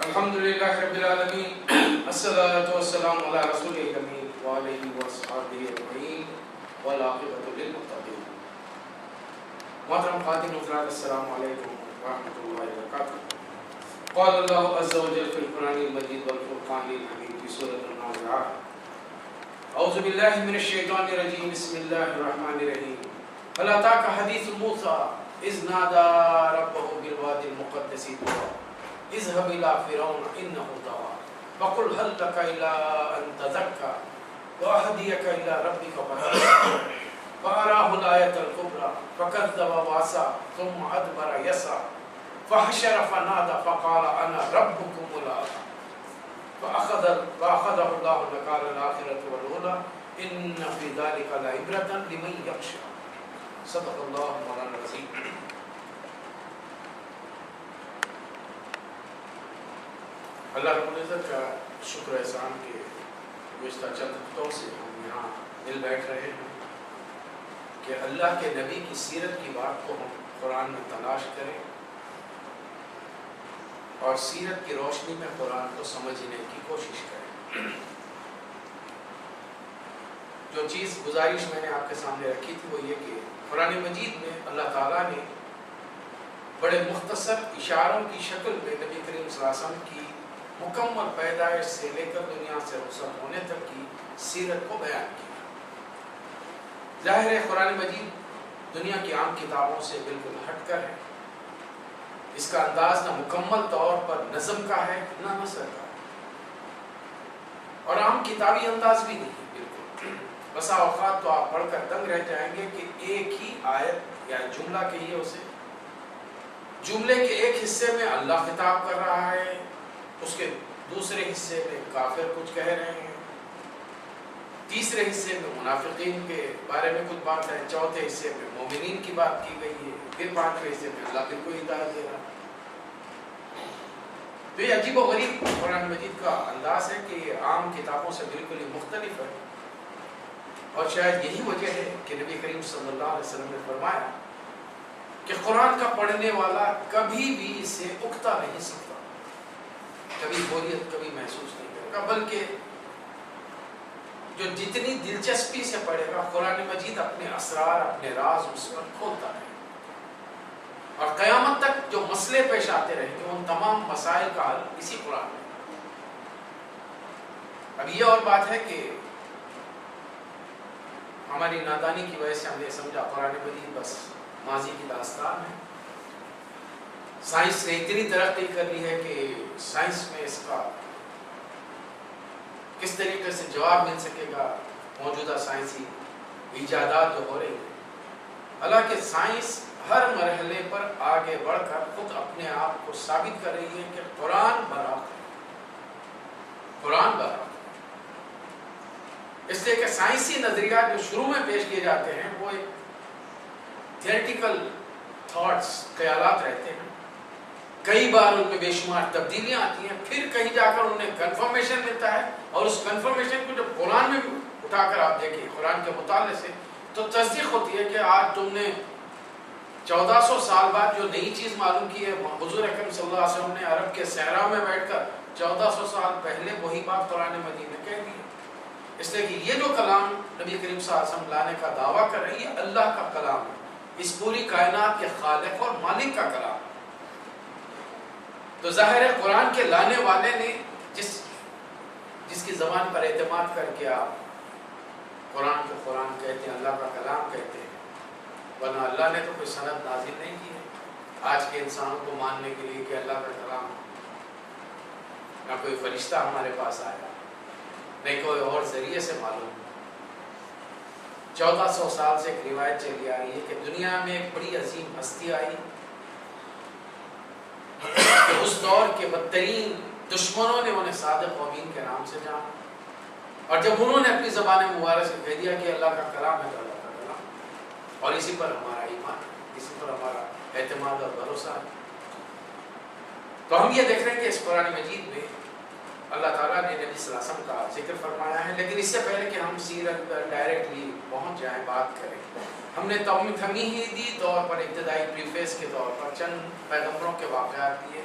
الحمدللہ رب العالمین الصلاۃ والسلام علی رسول الامین وعلیہ وصحبہ اجمعین والعاقبۃ للمتقین. محترم خواتین و حضرات، السلام علیکم ورحمۃ اللہ وبرکاتہ. قال اللہ عز وجل فی القرآن المجید والفرقان الحمید فی سورۃ النازعات: اعوذ باللہ من الشیطان الرجیم، بسم اللہ الرحمن الرحیم. هل أتاك حديث موسى إذ نادى ربه بالوادي المقدس طوى اذهب إلى فرعون إنه طغى فقل هل لك إلى أن تزكى وأهديك إلى ربك فتخشى فأراه الآية الكبرى فكذب وعصى ثم أدبر يسعى فحشر فنادى فقال أنا ربكم الأعلى فأخذه الله نكال الآخرة والأولى إن في ذلك لعبرة لمن يخشى. صدق اللہ مولانا العظیم. اللہ رب العزت کا شکر احسان کے گزشتہ چند ہفتوں سے ہم یہاں مل بیٹھ رہے ہیں کہ اللہ کے نبی کی سیرت کی بات کو ہم قرآن میں تلاش کریں اور سیرت کی روشنی میں قرآن کو سمجھنے کی کوشش کریں. جو چیز گزارش میں نے آپ کے سامنے رکھی تھی وہ یہ کہ قرآن مجید میں اللہ تعالیٰ نے بڑے مختصر اشاروں کی شکل میں نبی کریم صلی اللہ علیہ وسلم کی مکمل پیدائش سے لے کر دنیا سے رخصت ہونے تک کی سیرت کو بیان کیا. ظاہر ہے قرآن مجید دنیا کی عام کتابوں سے بالکل ہٹ کر ہے. اس کا انداز نہ مکمل طور پر نظم کا ہے نہ نثر کا ہے اور عام کتابی انداز بھی نہیں. بسا اوقات تو آپ پڑھ کر دنگ رہ جائیں گے کہ ایک ہی آیت یا جملہ کہیے اسے، جملے کے ایک حصے میں اللہ خطاب کر رہا ہے، اس کے دوسرے حصے میں کافر کچھ کہہ رہے ہیں، تیسرے حصے میں منافقین کے بارے میں کچھ بات ہے، چوتھے حصے میں مومنین کی بات کی گئی ہے، پھر پانچویں حصے میں اللہ پھر کوئی ہدایت دے رہا ہے. تو یہ عجیب و غریب قرآن مجید کا انداز ہے کہ یہ عام کتابوں سے بالکل ہی مختلف ہے. اور شاید یہی وجہ ہے کہ نبی کریم صلی اللہ علیہ وسلم نے فرمایا کہ قرآن کا پڑھنے والا کبھی بھی اس سے اکتا نہیں سکتا، کبھی بوریت کبھی محسوس نہیں کرے گا، بلکہ جو جتنی دلچسپی سے پڑھے گا قرآن مجید اپنے اسرار اپنے راز اس پر کھولتا رہے گا اور قیامت تک جو مسئلے پیش آتے رہیں گے ان تمام مسائل کا حل اسی قرآن میں. اب یہ اور بات ہے کہ ہماری نادانی کی وجہ سے ہم نے سمجھا قرآن مجید بس ماضی کی داستان ہے. سائنس نے اتنی ترقی کر لی ہے کہ سائنس میں اس کا کس طریقے سے جواب مل سکے گا موجودہ سائنسی ایجادات جو ہو رہی ہیں. حالانکہ سائنس ہر مرحلے پر آگے بڑھ کر خود اپنے آپ کو ثابت کر رہی ہے کہ قرآن برحق ہے، قرآن برحق. اس لیے کہ سائنسی نظریات جو شروع میں پیش کیے جاتے ہیں وہ ایک تھیوریٹیکل تھاٹس خیالات رہتے ہیں، کئی بار ان میں بے شمار تبدیلیاں آتی ہیں، پھر کہیں جا کر انہیں کنفرمیشن ملتا ہے اور اس کنفرمیشن کو جب قرآن میں اٹھا کر آپ دیکھیں قرآن کے مطالعے سے تو تصدیق ہوتی ہے کہ آج تم نے 1400 سال بعد جو نئی چیز معلوم کی ہے حضور اکرم صلی اللہ علیہ وسلم نے عرب کے صحرا میں بیٹھ کر 1400 سال پہلے وہی بات قرآن مجید میں کہہ دی. اس لیے کہ یہ جو کلام نبی کریم صلی اللہ علیہ وسلم لانے کا دعویٰ کر رہی ہے اللہ کا کلام ہے، اس پوری کائنات کے خالق اور مالک کا کلام ہے. تو ظاہر ہے قرآن کے لانے والے نے جس کی زبان پر اعتماد کر کے آپ قرآن کو قرآن کہتے ہیں، اللہ کا کلام کہتے ہیں، ورنہ اللہ نے تو کوئی سند نازل نہیں کی ہے آج کے انسانوں کو ماننے کے لیے کہ اللہ کا کلام ہے. نہ کوئی فرشتہ ہمارے پاس آیا، نہیں کوئی اور ذریعے سے معلوم. 1400 سال سے ایک روایت چلی آ رہی ہے کہ دنیا میں ایک بڑی عظیم ہستی آئی کہ اس دور کے بدترین دشمنوں نے انہیں صادق و امین کے نام سے جانا، اور جب انہوں نے اپنی زبان مبارک سے کہہ دیا کہ اللہ کا کلام ہے تو اللہ کا کلام، اور اسی پر ہمارا ایمان، اسی پر ہمارا اعتماد اور بھروسہ ہے. تو ہم یہ دیکھ رہے ہیں کہ اس قرآن مجید میں اللہ تعالیٰ نے نبی صلی اللہ علیہ وسلم کا ذکر فرمایا ہے. لیکن اس سے پہلے کہ ہم سیرت پر ڈائریکٹلی پہنچ جائیں بات کریں، ہم نے تمہیدی طور پر ابتدائی پریفیس کے طور پر چند پیغمبروں کے واقعات دیے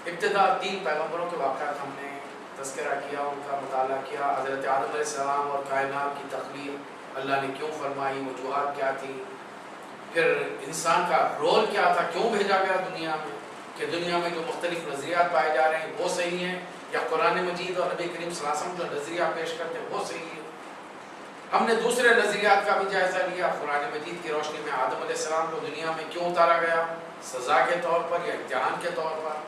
ابتدا 3 پیغمبروں کے واقعات ہم نے تذکرہ کیا، ان کا مطالعہ کیا، حضرت آدم علیہ السلام اور کائنات کی تخلیق اللہ نے کیوں فرمائی، وجوہات کیا تھی، پھر انسان کا رول کیا تھا، کیوں بھیجا گیا دنیا میں، کہ دنیا میں جو مختلف نظریات پائے جا رہے ہیں وہ صحیح ہیں یا قرآن مجید اور نبی کریم صلی اللہ علیہ وسلم جو نظریہ پیش کرتے ہیں وہ صحیح ہے۔ ہم نے دوسرے نظریات کا بھی جائزہ لیا، قرآن مجید کی روشنی میں آدم علیہ السلام کو دنیا میں کیوں اتارا گیا، سزا کے طور پر یا امتحان کے طور پر،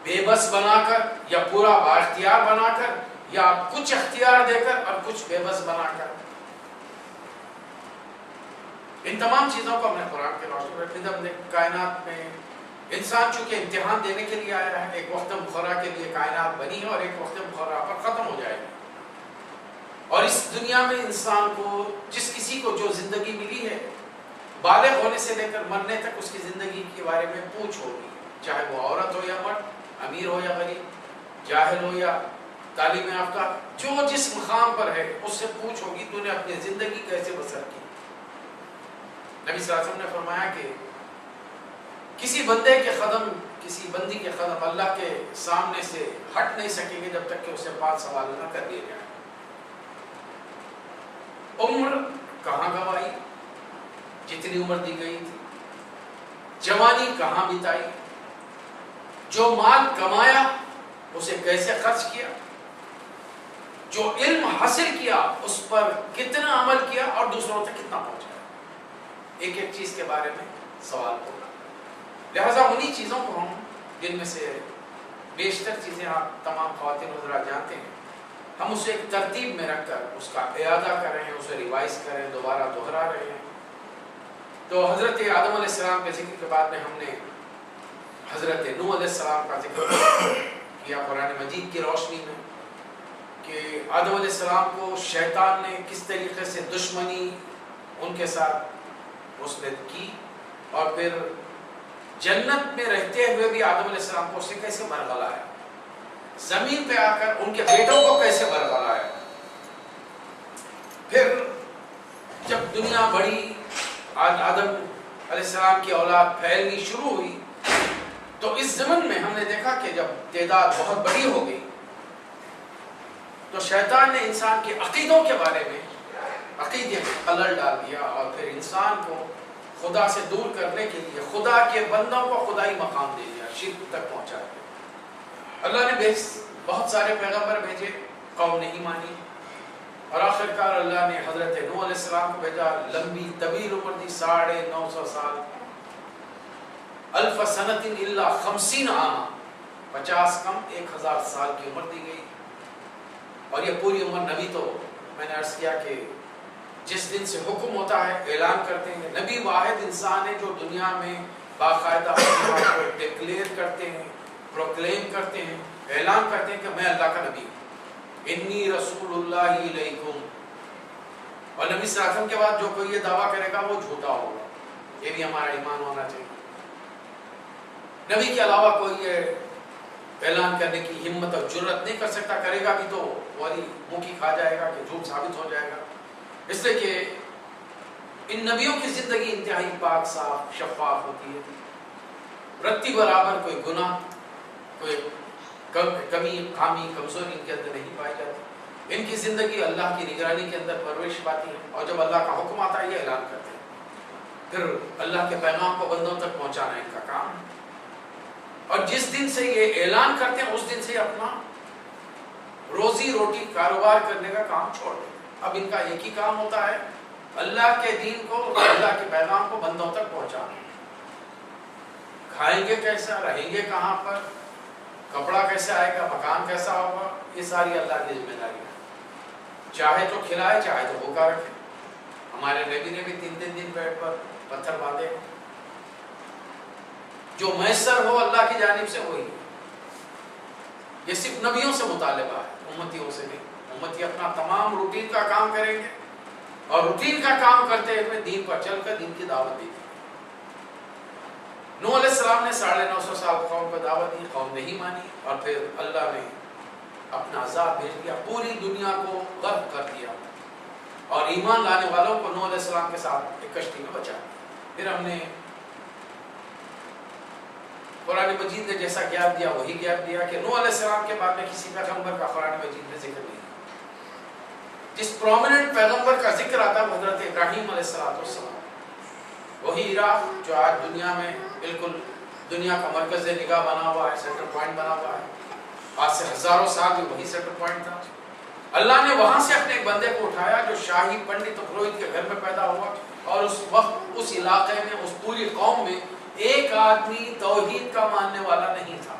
بے بس بنا کر یا پورا بااختیار بنا کر، یا کچھ اختیار دے کر اور کچھ بے بس بنا کر۔ ان تمام چیزوں کو ہم نے قرآن کے روشنی میں پھر ہم نے کائنات میں انسان چونکہ امتحان دینے کے لیے آیا ہے، ایک وقت مخرہ کے لیے کائنات بنی ہے اور ایک وقت مخرہ پر ختم ہو جائے گی، اور اس دنیا میں انسان کو جس کسی کو جو زندگی ملی ہے بالغ ہونے سے لے کر مرنے تک اس کی زندگی کے بارے میں پوچھ ہوگی، چاہے وہ عورت ہو یا مرد، امیر ہو یا غریب، جاہل ہو یا تعلیم یافتہ، جو جس مقام پر ہے اس سے پوچھ ہوگی تو نے اپنی زندگی کیسے بسر کی۔ نبی صلی اللہ علیہ وسلم نے فرمایا کہ کسی بندے کے قدم، کسی بندی کے قدم اللہ کے سامنے سے ہٹ نہیں سکیں گے جب تک کہ اسے 5 سوال نہ کر دیے جائیں۔ عمر کہاں گوائی، جتنی عمر دی گئی تھی، جوانی کہاں بتائی، جو مال کمایا اسے کیسے خرچ کیا، جو علم حاصل کیا اس پر کتنا عمل کیا اور دوسروں تک کتنا پہنچایا، ایک ایک چیز کے بارے میں سوال ہوگا۔ لہذا انہی چیزوں کو ہم، جن میں سے بیشتر چیزیں آپ تمام خواتین حضرات جانتے ہیں، ہم اسے ایک ترتیب میں رکھ کر اس کا اعادہ کر رہے ہیں، اسے ریوائز کر رہے ہیں، دوبارہ دہرا رہے ہیں۔ تو حضرت آدم علیہ السلام کے ذکر کے بعد میں ہم نے حضرت نوح علیہ السلام کا ذکر کیا قرآن مجید کی روشنی میں، کہ آدم علیہ السلام کو شیطان نے کس طریقے سے دشمنی ان کے ساتھ اس نے کی، اور پھر جنت میں رہتے ہوئے بھی آدم علیہ السلام کو اسے کیسے برگلایا، زمین پہ آ کر ان کے بیٹوں کو کیسے برگلایا۔ پھر جب دنیا بڑی، آدم علیہ السلام کی اولاد پھیلنی شروع ہوئی، تو اس زمن میں ہم نے دیکھا کہ جب تعداد بہت بڑی ہو گئی تو شیطان نے انسان کے عقیدوں کے بارے میں عقیدے میں خلل ڈال دیا، اور پھر انسان کو خدا سے دور کرنے کے لیے خدا کے بندوں کو خدائی مقام دے دیا، شرک تک پہنچا دیا۔ اللہ نے بہت سارے پیغمبر بھیجے، قوم نہیں مانی، اور آخرکار اللہ نے حضرت نوح علیہ السلام کو بھیجا، لمبی طویل عمر دی، 950 سال، الف سنۃ الا 50 عاما، 50 کم 1000 سال کی عمر دی گئی، اور یہ پوری عمر نبی، تو میں نے عرض کیا کہ جس دن سے حکم ہوتا ہے اعلان کرتے ہیں، نبی واحد انسان ہے جو دنیا میں باقاعدہ اپنے آپ کو ڈکلیئر کرتے ہیں، پروکلیم کرتے ہیں، اعلان کرتے ہیں کہ میں اللہ کا نبی ہوں، انی رسول اللہ علیکم۔ اور نبی صلی اللہ علیہ وسلم کے بعد جو کوئی یہ دعویٰ کرے گا وہ جھوٹا ہوگا، یہ بھی ہمارا ایمان ہونا چاہیے۔ نبی کے علاوہ کوئی یہ اعلان کرنے کی ہمت اور جرت نہیں کر سکتا، کرے گا بھی تو وہی منہ کی کھا جائے گا کہ جھوٹ ثابت ہو جائے گا، اس لیے کہ ان نبیوں کی زندگی انتہائی پاک صاف شفاف ہوتی ہے، رتی برابر کوئی گناہ، کوئی کمی خامی کمزوری ان کے اندر نہیں پائی جاتی، ان کی زندگی اللہ کی نگرانی کے اندر پرورش پاتی ہے، اور جب اللہ کا حکم آتا ہے یہ اعلان کرتے ہیں، پھر اللہ کے پیغام کو بندوں تک پہنچانا ان کا کام ہے، اور جس دن سے یہ اعلان کرتے ہیں اس دن سے اپنا روزی روٹی کاروبار کرنے کا کام چھوڑ دیں۔ اب ان کا ایک ہی کام ہوتا ہے، اللہ کے دین کو، اللہ کے پیغام کو بندوں تک پہنچانا۔ کھائیں گے کیسا، رہیں گے کہاں پر، کپڑا کیسے آئے گا، مکان کیسا ہوگا، یہ ساری اللہ کی ذمہ داری ہے، چاہے تو کھلائے چاہے تو بھوکا رکھے۔ ہمارے نبی نے بھی 3 دن پیٹ پر پتھر باندھے، جو میسر ہو اللہ کی جانب سے وہی، یہ صرف نبیوں سے مطالبہ ہے، امتیوں سے نہیں۔ امتی اپنا تمام روٹین کا کام کریں گے، اور روٹین کا کام کرتے ہوئے دین پر چل کر دین کی دعوت دی تھی۔ نوح علیہ السلام نے 950 سال قوم کو دعوت دی، قوم نہیں مانی، اور پھر اللہ نے اپنا عذاب بھیج دیا، پوری دنیا کو غرق کر دیا، اور ایمان لانے والوں کو نوح علیہ السلام کے ساتھ ایک کشتی میں بچا۔ پھر ہم نے قرآن مجید نے جیسا گیپ دیا وہی گیپ دیا کہ نوح علیہ السلام کے بعد میں کسی پیغمبر کا قرآن مجید میں ذکر نہیں. جس پرومیننٹ پیغمبر کا ذکر آتا ہے حضرت ابراہیم علیہ السلام، وہی عراق جو آج دنیا میں بالکل دنیا کا مرکز نگاہ بنا ہوا ہے، سینٹر پوائنٹ بنا ہوا ہے. آج سے ہزاروں سال میں وہی سینٹر پوائنٹ تھا. اللہ نے وہاں سے اپنے ایک بندے کو اٹھایا جو شاہی پنڈت و پروہت کے گھر میں پیدا ہوا، اور اس وقت اس علاقے میں اس پوری قوم میں ایک آدمی توحید کا ماننے والا نہیں تھا.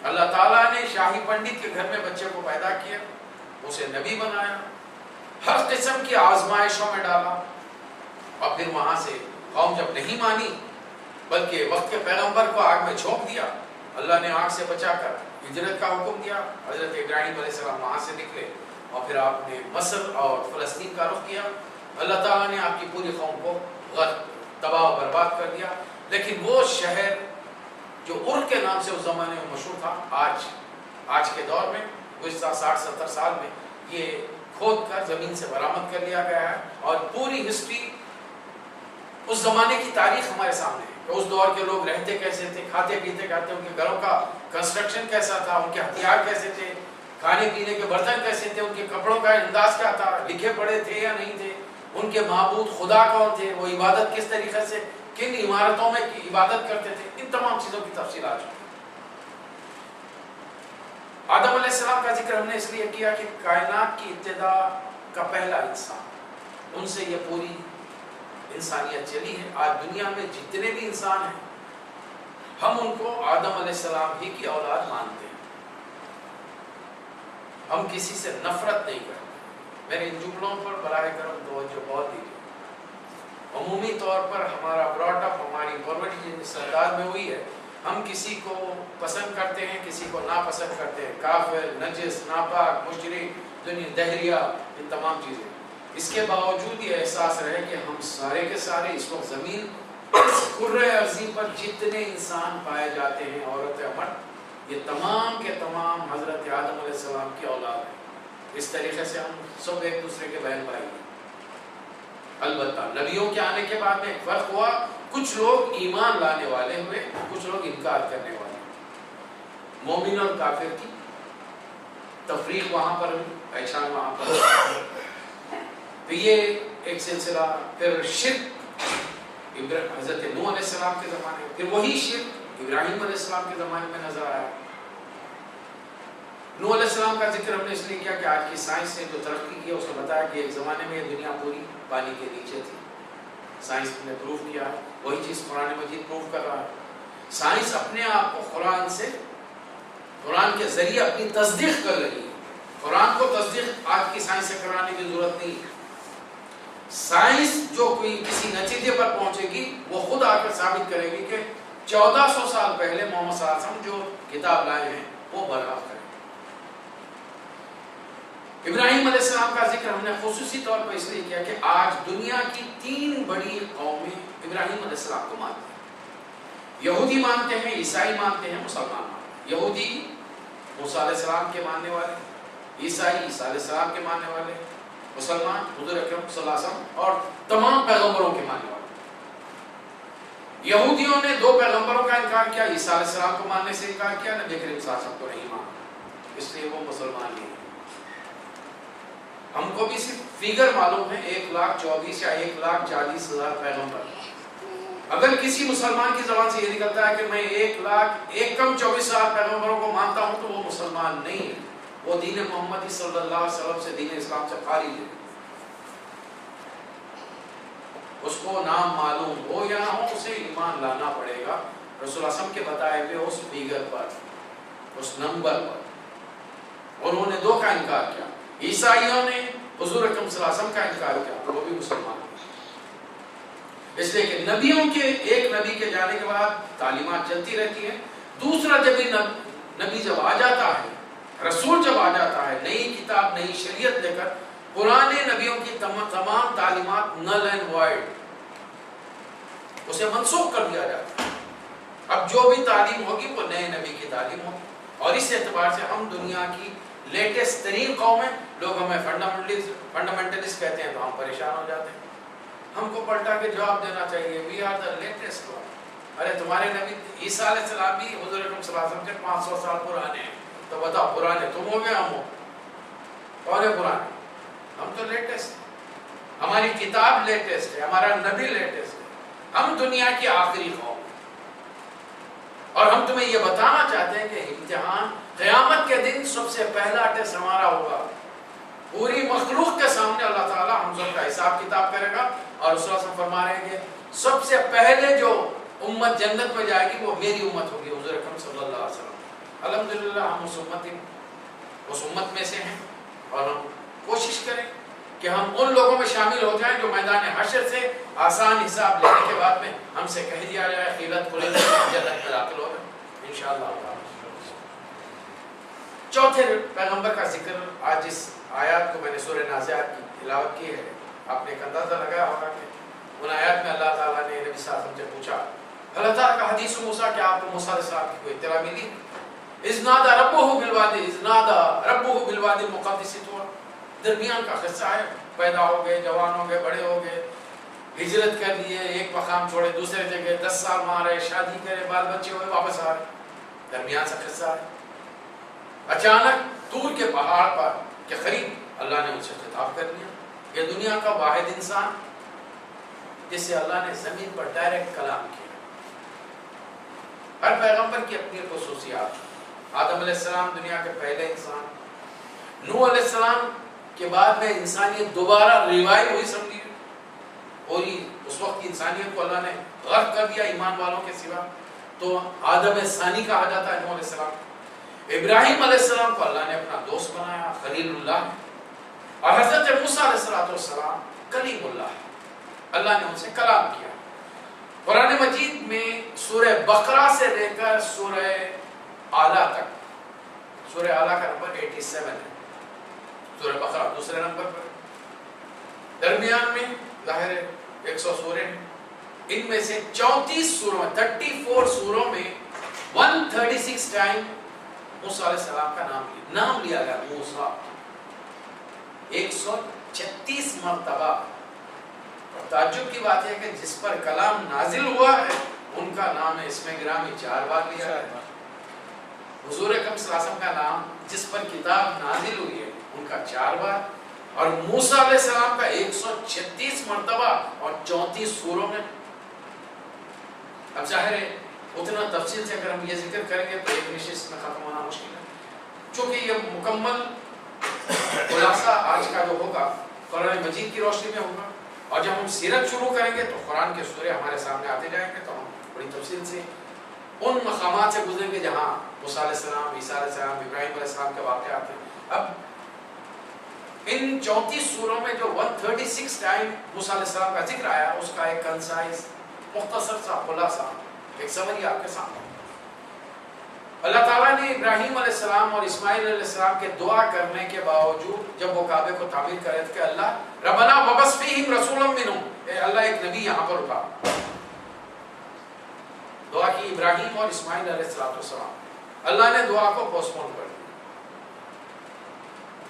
اللہ تعالیٰ نے شاہی پنڈت کے گھر میں بچے کو پیدا کیا، اسے نبی بنایا، ہر قسم کی آزمائشوں میں ڈالا، اور پھر وہاں سے قوم جب نہیں مانی بلکہ وقت کے پیغمبر کو آگ میں جھونک دیا، اللہ نے آگ سے بچا کر ہجرت کا حکم دیا. حضرت ابراہیم علیہ السلام وہاں سے نکلے اور پھر آپ نے مصر اور فلسطین کا رخ کیا. اللہ تعالیٰ نے آپ کی پوری قوم کو تباہ و برباد کر دیا. لیکن وہ شہر جو ار کے نام سے اس زمانے میں مشہور تھا، آج کے دور میں گزشتہ 60-70 سال میں یہ کھود کر زمین سے برآمد کر لیا گیا ہے، اور پوری ہسٹری اس زمانے کی تاریخ ہمارے سامنے ہے کہ اس دور کے لوگ رہتے کیسے تھے، کھاتے پیتے کہتے، ان کے گھروں کا کنسٹرکشن کیسا تھا، ان کے ہتھیار کیسے تھے، کھانے پینے کے برتن کیسے تھے، ان کے کپڑوں کا انداز کیا تھا، لکھے پڑھے تھے یا نہیں تھے، ان کے معبود خدا کون تھے، وہ عبادت کس طریقے سے کن عمارتوں میں عبادت کرتے تھے. ان تمام چیزوں کی تفصیلات. آدم علیہ السلام کا ذکر ہم نے اس لیے کیا کہ کائنات کی ابتدا کا پہلا انسان، ان سے یہ پوری انسانیت چلی ہے. آج دنیا میں جتنے بھی انسان ہیں ہم ان کو آدم علیہ السلام ہی کی اولاد مانتے ہیں. ہم کسی سے نفرت نہیں کرتے. میرے ان جملوں پر براہ کرم توجہ بہت دیجیے. عمومی طور پر ہمارا براٹ اپ، ہماری پرورش جس انداز میں ہوئی ہے، ہم کسی کو پسند کرتے ہیں، کسی کو ناپسند کرتے ہیں. کافر، نجس، ناپاک، مشرک، دنیا دہریہ، یہ تمام چیزیں. اس کے باوجود یہ احساس رہے کہ ہم سارے کے سارے اس وقت زمین کرۂ ارضی پر جتنے انسان پائے جاتے ہیں، عورت مرد، یہ تمام کے تمام حضرت آدم علیہ السلام کی اولاد ہیں. اس طریقے سے ہم سب ایک دوسرے کے بہن بھائی ہیں. البتہ نبیوں کے آنے کے بعد میں ایک فرق ہوا. کچھ لوگ ایمان لانے والے ہوئے، کچھ لوگ انکار کرنے والے. مومن اور کافر کی تفریق وہاں پر، پہچان وہاں پر. تو یہ ایک سلسلہ. پھر شرک حضرت نوح علیہ السلام کے زمانے میں، پھر وہی شرک ابراہیم علیہ السلام کے زمانے میں نظر آیا. نوح علیہ السلام کا ذکر ہم نے اس لیے کیا کہ آج کی سائنس نے جو ترقی کی ہے اس نے بتایا کہ ایک زمانے میں یہ دنیا پوری پانی کے نیچے تھی. سائنس نے پروف کیا ہے، وہی چیز قرآن مجید پروف کر رہا ہے. سائنس اپنے آپ کو قرآن کے ذریعے اپنی تصدیق کر رہی ہے. قرآن کو تصدیق آج کی سائنس سے کرانے کی ضرورت نہیں. سائنس جو کوئی کسی نتیجے پر پہنچے گی وہ خود آ کر ثابت کرے گی کہ 1400 سال پہلے محمد صلی اللہ علیہ وسلم جو کتاب لائے ہیں وہ برحق کریں. ابراہیم علیہ السلام کا ذکر ہم نے خصوصی طور پر اس لیے کیا کہ آج دنیا کی 3 بڑی قومیں ابراہیم علیہ السلام کو مانتے ہیں. یہودی مانتے ہیں، عیسائی مانتے ہیں، مسلمان مانتے ہیں. یہودی موسیٰ علیہ السلام کے ماننے والے، عیسائی عیسیٰ علیہ السلام کے ماننے والے، مسلمان حضور اکرم صلی اللہ علیہ وسلم اور تمام پیغمبروں کے ماننے والے. یہودیوں نے 2 پیغمبروں کا انکار کیا، عیسیٰ علیہ السلام کو ماننے سے انکار کیا، نبی کریم صلی اللہ علیہ وسلم کو نہیں مانا، اس لیے وہ مسلمان نہیں. ہم کو بھی صرف فیگر معلوم ہے 1,24,000 یا 1,40,000 پیغمبر. اگر کسی مسلمان کی زبان سے یہ نکلتا ہے کہ میں 1,24,000 پیغمبروں کو مانتا ہوں تو وہ مسلمان نہیں ہے، وہ دین محمدی صلی اللہ علیہ وسلم سے، دین اسلام سے خارج ہے. اس کو نام معلوم ہو یا نہ ہو اسے ایمان لانا پڑے گا رسول اللہ صلی اللہ علیہ وسلم کے بتائے ہوئے اس فیگر پر، اس نمبر پر. اور انہوں نے 2 کا انکار کیا. عیسائیوں نے حضور اکرم صلی اللہ علیہ وسلم کا انکار کیا، وہ بھی مسلمان ہیں. اس لیے کہ نبیوں کے ایک نبی کے جانے کے بعد تعلیمات چلتی رہتی ہیں. دوسرا جب نبی جب آ جاتا ہے، رسول جب آ جاتا ہے نئی کتاب نئی شریعت لے کر، پرانے نبیوں کی تمام تعلیمات نل اینڈ وائڈ، اسے منسوخ کر دیا جاتا ہے. اب جو بھی تعلیم ہوگی وہ نئے نبی کی تعلیم ہوگی. اور اس اعتبار سے ہم دنیا کی لیٹسٹ ترین قوم ہیں. لوگ ہمیں فنڈامنٹلسٹ کہتے ہیں تو ہم پریشان ہو جاتے ہیں. ہم کو پلٹا کے جواب دینا چاہیے we are the latest one. ارے تمہارے نبی عیسیٰ علیہ السلام بھی حضور اکرم صلی اللہ علیہ وسلم کے 500 سال پرانے ہیں، تو بتاؤ پرانے تم ہو گے ہم ہو؟ کون ہے پرانے؟ ہم تو لیٹسٹ ہیں، ہماری کتاب لیٹسٹ ہے، ہمارا نبی لیٹسٹ ہے، ہم دنیا کی آخری قوم ہیں۔ اور ہم تمہیں یہ بتانا چاہتے ہیں کہ امتحان قیامت کے دن سب سے پہلا ٹیسٹ ہمارا ہوگا، پوری مخلوق کے سامنے اللہ تعالیٰ ہم سب کا حساب کتاب کرے گا، اور رسول اللہ صلی اللہ علیہ وسلم فرما رہے ہیں کہ سب سے پہلے جو امت جنت میں جائے گی وہ میری امت ہوگی، حضور اکرم صلی اللہ علیہ وسلم۔ الحمدللہ ہم اس امت میں سے ہیں، اور ہم کوشش کریں کہ ہم ان لوگوں میں شامل ہو جائیں جو میدان حشر سے آسان حساب لینے کے بعد میں ہم سے کہہ دیا جائے خیلت کھلے جنت میں داخل ہو گئے انشاءاللہ۔ چوتھے پیغمبر کا ذکر آج اس آیات کو میں نے سورہ نازعات کی تلاوت کی ہے، آپ نے ایک اندازہ لگایا ہوگا کہ ان آیات میں اللہ تعالیٰ نے نبی صلی اللہ علیہ وسلم سے پوچھا، اللہ تعالیٰ کا حدیث موسیٰ کہ آپ کو موسیٰ علیہ السلام کی کوئی اطلاع ملی؟ اذ نادى ربه بالوادی المقدس طور، درمیان کا قصہ ہے، پیدا ہو گئے، جوان ہو گئے، بڑے ہو گئے، ہجرت کر لیے، ایک مقام چھوڑے دوسرے جگہ، 10 سال وہاں رہے، شادی کرے، بال بچے ہوئے، واپس آ رہے، درمیان سے قصہ ہے۔ اچانک طور کے پہاڑ پر کے قریب اللہ نے ان سے خطاب کر دیا، یہ دنیا کا واحد انسان جس سے اللہ نے زمین پر ڈائریکٹ کلام کیا۔ ہر پیغمبر کی اپنی خصوصیات، آدم علیہ السلام دنیا کے پہلے انسان، نوح علیہ السلام کے بعد میں انسانیت دوبارہ ریوائیو ہوئی سمجھی، اور اس وقت کی انسانیت کو اللہ نے غرق کر دیا ایمان والوں کے سوا، تو آدم ثانی کہا جاتا ہے نوح علیہ السلام۔ ابراہیم علیہ السلام کو اللہ نے اپنا دوست بنایا، خلیل اللہ، اور حضرت موسیٰ علیہ السلام کلیم اللہ، اللہ نے ان سے کلام کیا۔ قرآن مجید میں سورہ بقرہ سے لے کر سورہ اعلیٰ تک، سورہ اعلیٰ کا نمبر 87 ہے، سورہ بقرہ دوسرے نمبر پر، درمیان میں ظاہر 100 سورے ہیں، ان میں سے 34 سوروں میں 34 سوروں میں 136 ٹائم موسیٰ علیہ السلام کا نام لیا گیا، موسیٰ 136 مرتبہ۔ تعجب کی بات ہے کہ جس پر کلام نازل ہوا ہے ان کا نام اس میں گرامی 4 بار لیا ہے۔ حضور اکرم صلی اللہ علیہ وسلم کا نام جس پر کتاب نازل ہوئی ہے ان کا 4 بار، اور موسیٰ علیہ السلام کا 136 مرتبہ اور 34 سوروں میں۔ اب ظاہر ہے اتنا تفصیل سے اگر ہم یہ ذکر کریں گے تو ایک نشست میں ختم ہونا مشکل ہے، چونکہ یہ مکمل خلاصہ آج کا جو ہوگا قرآن مجید کی روشنی میں ہوگا، اور جب ہم سیرت شروع کریں گے تو قرآن کے سورے ہمارے سامنے آتے جائیں گے، تو ہم بڑی تفصیل سے ان مقامات سے گزریں گے جہاں موسیٰ علیہ السلام، عیسیٰ علیہ السلام، ابراہیم علیہ السلام کے واقعات ہیں۔ اب ان 34 سوروں میں جو 136 ٹائم موسیٰ علیہ السلام کا ذکر آیا، اس کا ایک کنسائز مختصر سا خلاصہ، ایک سمری آپ کے سامنے۔ اللہ تعالیٰ نے ابراہیم علیہ السلام اور اسماعیل علیہ السلام کے دعا کرنے کے باوجود جب وہ کعبے کو تعمیر کرے کہ اللہ ربنا وبعث فیہم رسولا منہم، اے اللہ ایک نبی یہاں پر اٹھا، دعا کی ابراہیم اور اسماعیل علیہ السلام، اللہ نے دعا کو پوسٹ پون کر دیا،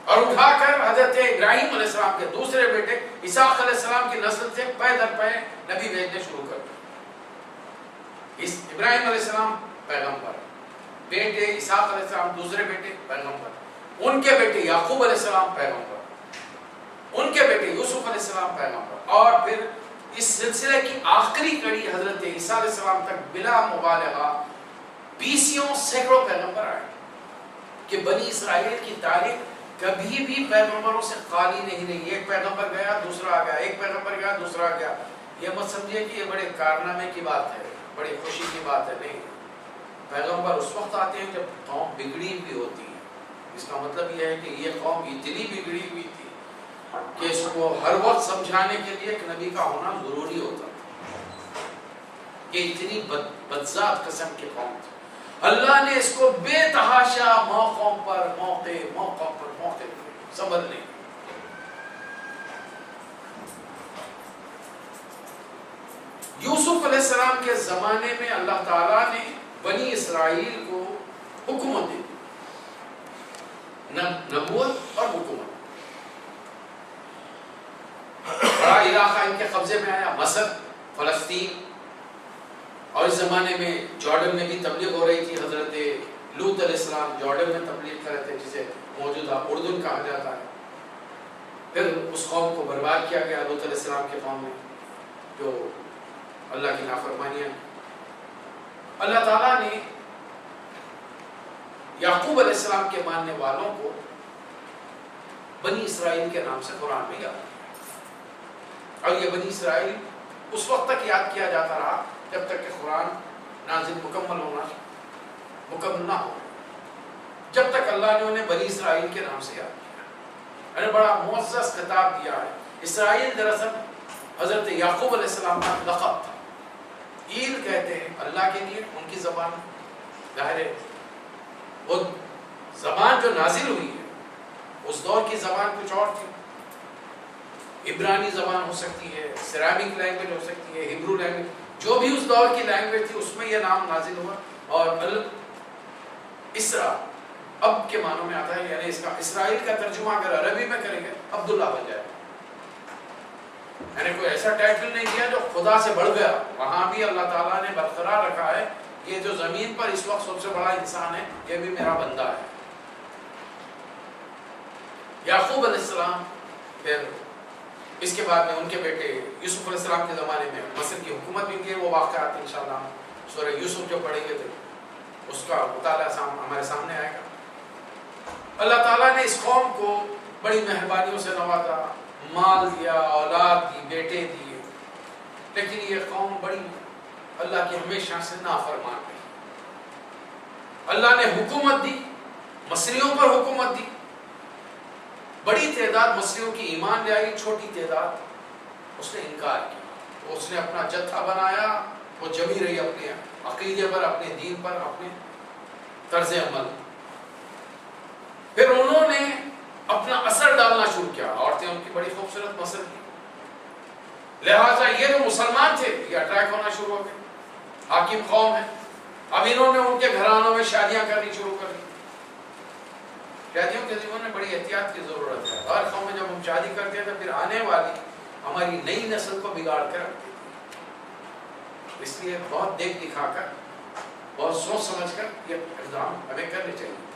اور اٹھا کر حضرت ابراہیم علیہ السلام کے دوسرے بیٹے اسحاق علیہ السلام کی نسل سے پے در پے نبی بھیجنے شروع کر دیے۔ ابراہیم علیہ السلام پیغمبر، بیٹے اسحاق علیہ السلام دوسرے بیٹے پیغمبر، ان کے بیٹے یعقوب علیہ السلام پیغمبر، ان کے بیٹے یوسف علیہ السلام پیغمبر، اور پھر اس سلسلے کی آخری کڑی حضرت عیسیٰ علیہ السلام تک بلا مبالغہ 20 سینکڑوں پیغمبر آئے، کہ بنی اسرائیل کی تاریخ کبھی بھی پیغمبروں سے خالی نہیں رہی، ایک پیغمبر گیا دوسرا آ گیا، ایک پیغمبر گیا دوسرا آ گیا۔ یہ مت سمجھے کہ یہ بڑے کارنامے کی بات ہے، بڑی خوشی کی بات ہے، نہیں، پیغمبر اس وقت آتے ہیں جب قوم بگڑی ہوئی ہوتی ہے۔ اس کا مطلب یہ ہے کہ یہ قوم اتنی بگڑی ہوئی تھی کہ اس کو ہر وقت سمجھانے کے لیے ایک نبی کا ہونا ضروری ہوتا تھا، یہ اتنی بدذات قسم کی قوم تھی۔ اللہ نے اس کو بے تحاشا موقعوں پر موقع صبر نہیں۔ یوسف علیہ السلام کے زمانے میں اللہ تعالیٰ نے بنی اسرائیل کو حکومت دی، نبوت اور حکومت۔ بڑا علاقہ ان کے قبضے میں آیا، مصر، فلسطین، اور اس زمانے میں جارڈن میں بھی تبلیغ ہو رہی تھی. حضرت لوط علیہ السلام جارڈن میں تبلیغ کر رہے تھے جسے موجودہ اردن کہا جاتا ہے. پھر اس قوم کو برباد کیا گیا لوط علیہ السلام کے قوم میں جو اللہ کی نافرمانیاں. اللہ تعالیٰ نے یعقوب علیہ السلام کے ماننے والوں کو بنی اسرائیل کے نام سے قرآن میں یاد کیا. اور یہ بنی اسرائیل اس وقت تک یاد کیا جاتا رہا جب تک کہ قرآن نازل مکمل نہ ہو، جب تک اللہ نے انہیں بنی اسرائیل کے نام سے یاد کیا. انہیں بڑا معزز خطاب دیا ہے. اسرائیل دراصل حضرت یعقوب علیہ السلام کا لقب تھا. ایل کہتے ہیں اللہ کے لیے، ان کی زبان ظاہر ہے وہ زبان جو نازل ہوئی ہے اس دور کی زبان کچھ اور تھی. عبرانی زبان ہو سکتی ہے، سیرامک لینگویج ہو سکتی ہے، ہبرو لینگویج، جو بھی اس دور کی لینگویج تھی اس میں یہ نام نازل ہوا. اور اسرا اب کے معنوں میں آتا ہے، یعنی اس کا اسرائیل کا ترجمہ اگر عربی میں کریں گے عبداللہ بن جائے گا. یعنی کوئی ایسا ٹائٹل نہیں دیا جو خدا سے بڑھ گیا. وہاں بھی اللہ تعالیٰ نے برقرار رکھا ہے یہ جو زمین پر اس وقت سب سے بڑا انسان ہے یہ بھی میرا بندہ ہے. یعقوب علیہ السلام پھر اس کے بعد میں ان کے بیٹے یوسف علیہ السلام کے زمانے میں مصر کی حکومت بھی کی. وہ واقعات انشاءاللہ سورہ یوسف جو پڑھیں گے تو اس کا مطالعہ ہمارے سامنے آئے گا. اللہ تعالیٰ نے اس قوم کو بڑی مہربانیوں سے نوازا، مال دیا، اولاد دی، بیٹے دیے، لیکن یہ قوم بڑی اللہ کی ہمیشہ سے نافرمان رہی. اللہ نے حکومت دی، مصریوں پر حکومت دی. بڑی تعداد مصریوں کی ایمان لے آئی، چھوٹی تعداد اس نے انکار کیا. اس نے اپنا جتھا بنایا، وہ جمی رہی اپنے عقیدے پر، اپنے دین پر، اپنے طرز عمل. پھر انہوں نے اپنا اثر ڈالنا شروع کیا. عورتیں ان کی بڑی خوبصورت مصر کی، لہٰذا یہ جو مسلمان تھے یہ اٹریکٹ ہونا شروع ہو گئے. حاکم قوم ہے، اب انہوں نے ان کے گھرانوں میں شادیاں کرنی شروع کر دی. شادیوں کے زمانے میں بڑی احتیاط کی ضرورت ہے. ہر قوم میں جب ہم شادی کرتے ہیں تو پھر آنے والی ہماری نئی نسل کو بگاڑ کر رکھتے ہیں. اس لیے بہت دیکھ دکھا کر، بہت سوچ سمجھ کر یہ اقدام ہمیں کرنے چاہیے.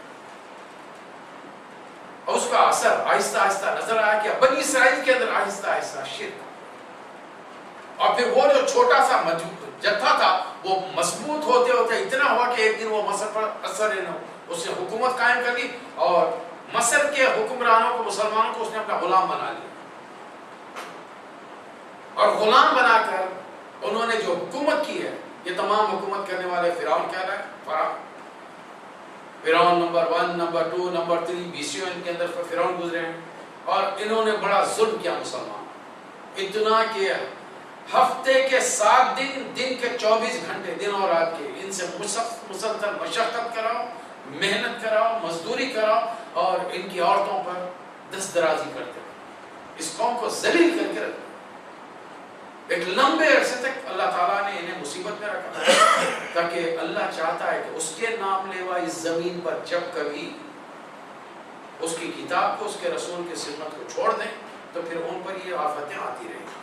اور اس کا اثر آہستہ آہستہ نظر آیا کہ بنی اسرائیل کے اندر آہستہ آہستہ شرک. اور پھر وہ جو چھوٹا سا جتھا تھا وہ مضبوط ہوتے ہوتے اتنا ہوا کہ ایک دن وہ مصر پر اثر نہ ہو. اس نے حکومت قائم کر لی اور مصر کے حکمرانوں کو، مسلمانوں کو اس نے اپنا غلام بنا لیا. اور غلام بنا کر انہوں نے جو حکومت کی ہے، یہ تمام حکومت کرنے والے فرعون کہلائے. فرعون نمبر 1، نمبر 2، نمبر 3 BCO ان کے اندر فرعون گزرے ہیں. اور انہوں نے بڑا ظلم کیا مسلمان، اتنا کہ ہفتے کے 7 دن، دن کے 24 گھنٹے، دن اور رات کے، ان سے مسلسل مشقت کراؤ، محنت کراؤ، مزدوری کراؤ، اور ان کی عورتوں پر دست درازی کرتے ہیں. اس قوم کو ذلیل کر کے رکھا. ایک لمبے عرصے تک اللہ تعالیٰ نے انہیں مصیبت میں رکھا، تاکہ اللہ چاہتا ہے کہ اس کے نام لیوا اس زمین پر جب کبھی اس کی کتاب کو، اس کے رسول کی سنت کو چھوڑ دیں تو پھر ان پر یہ آفتیں آتی رہیں گی.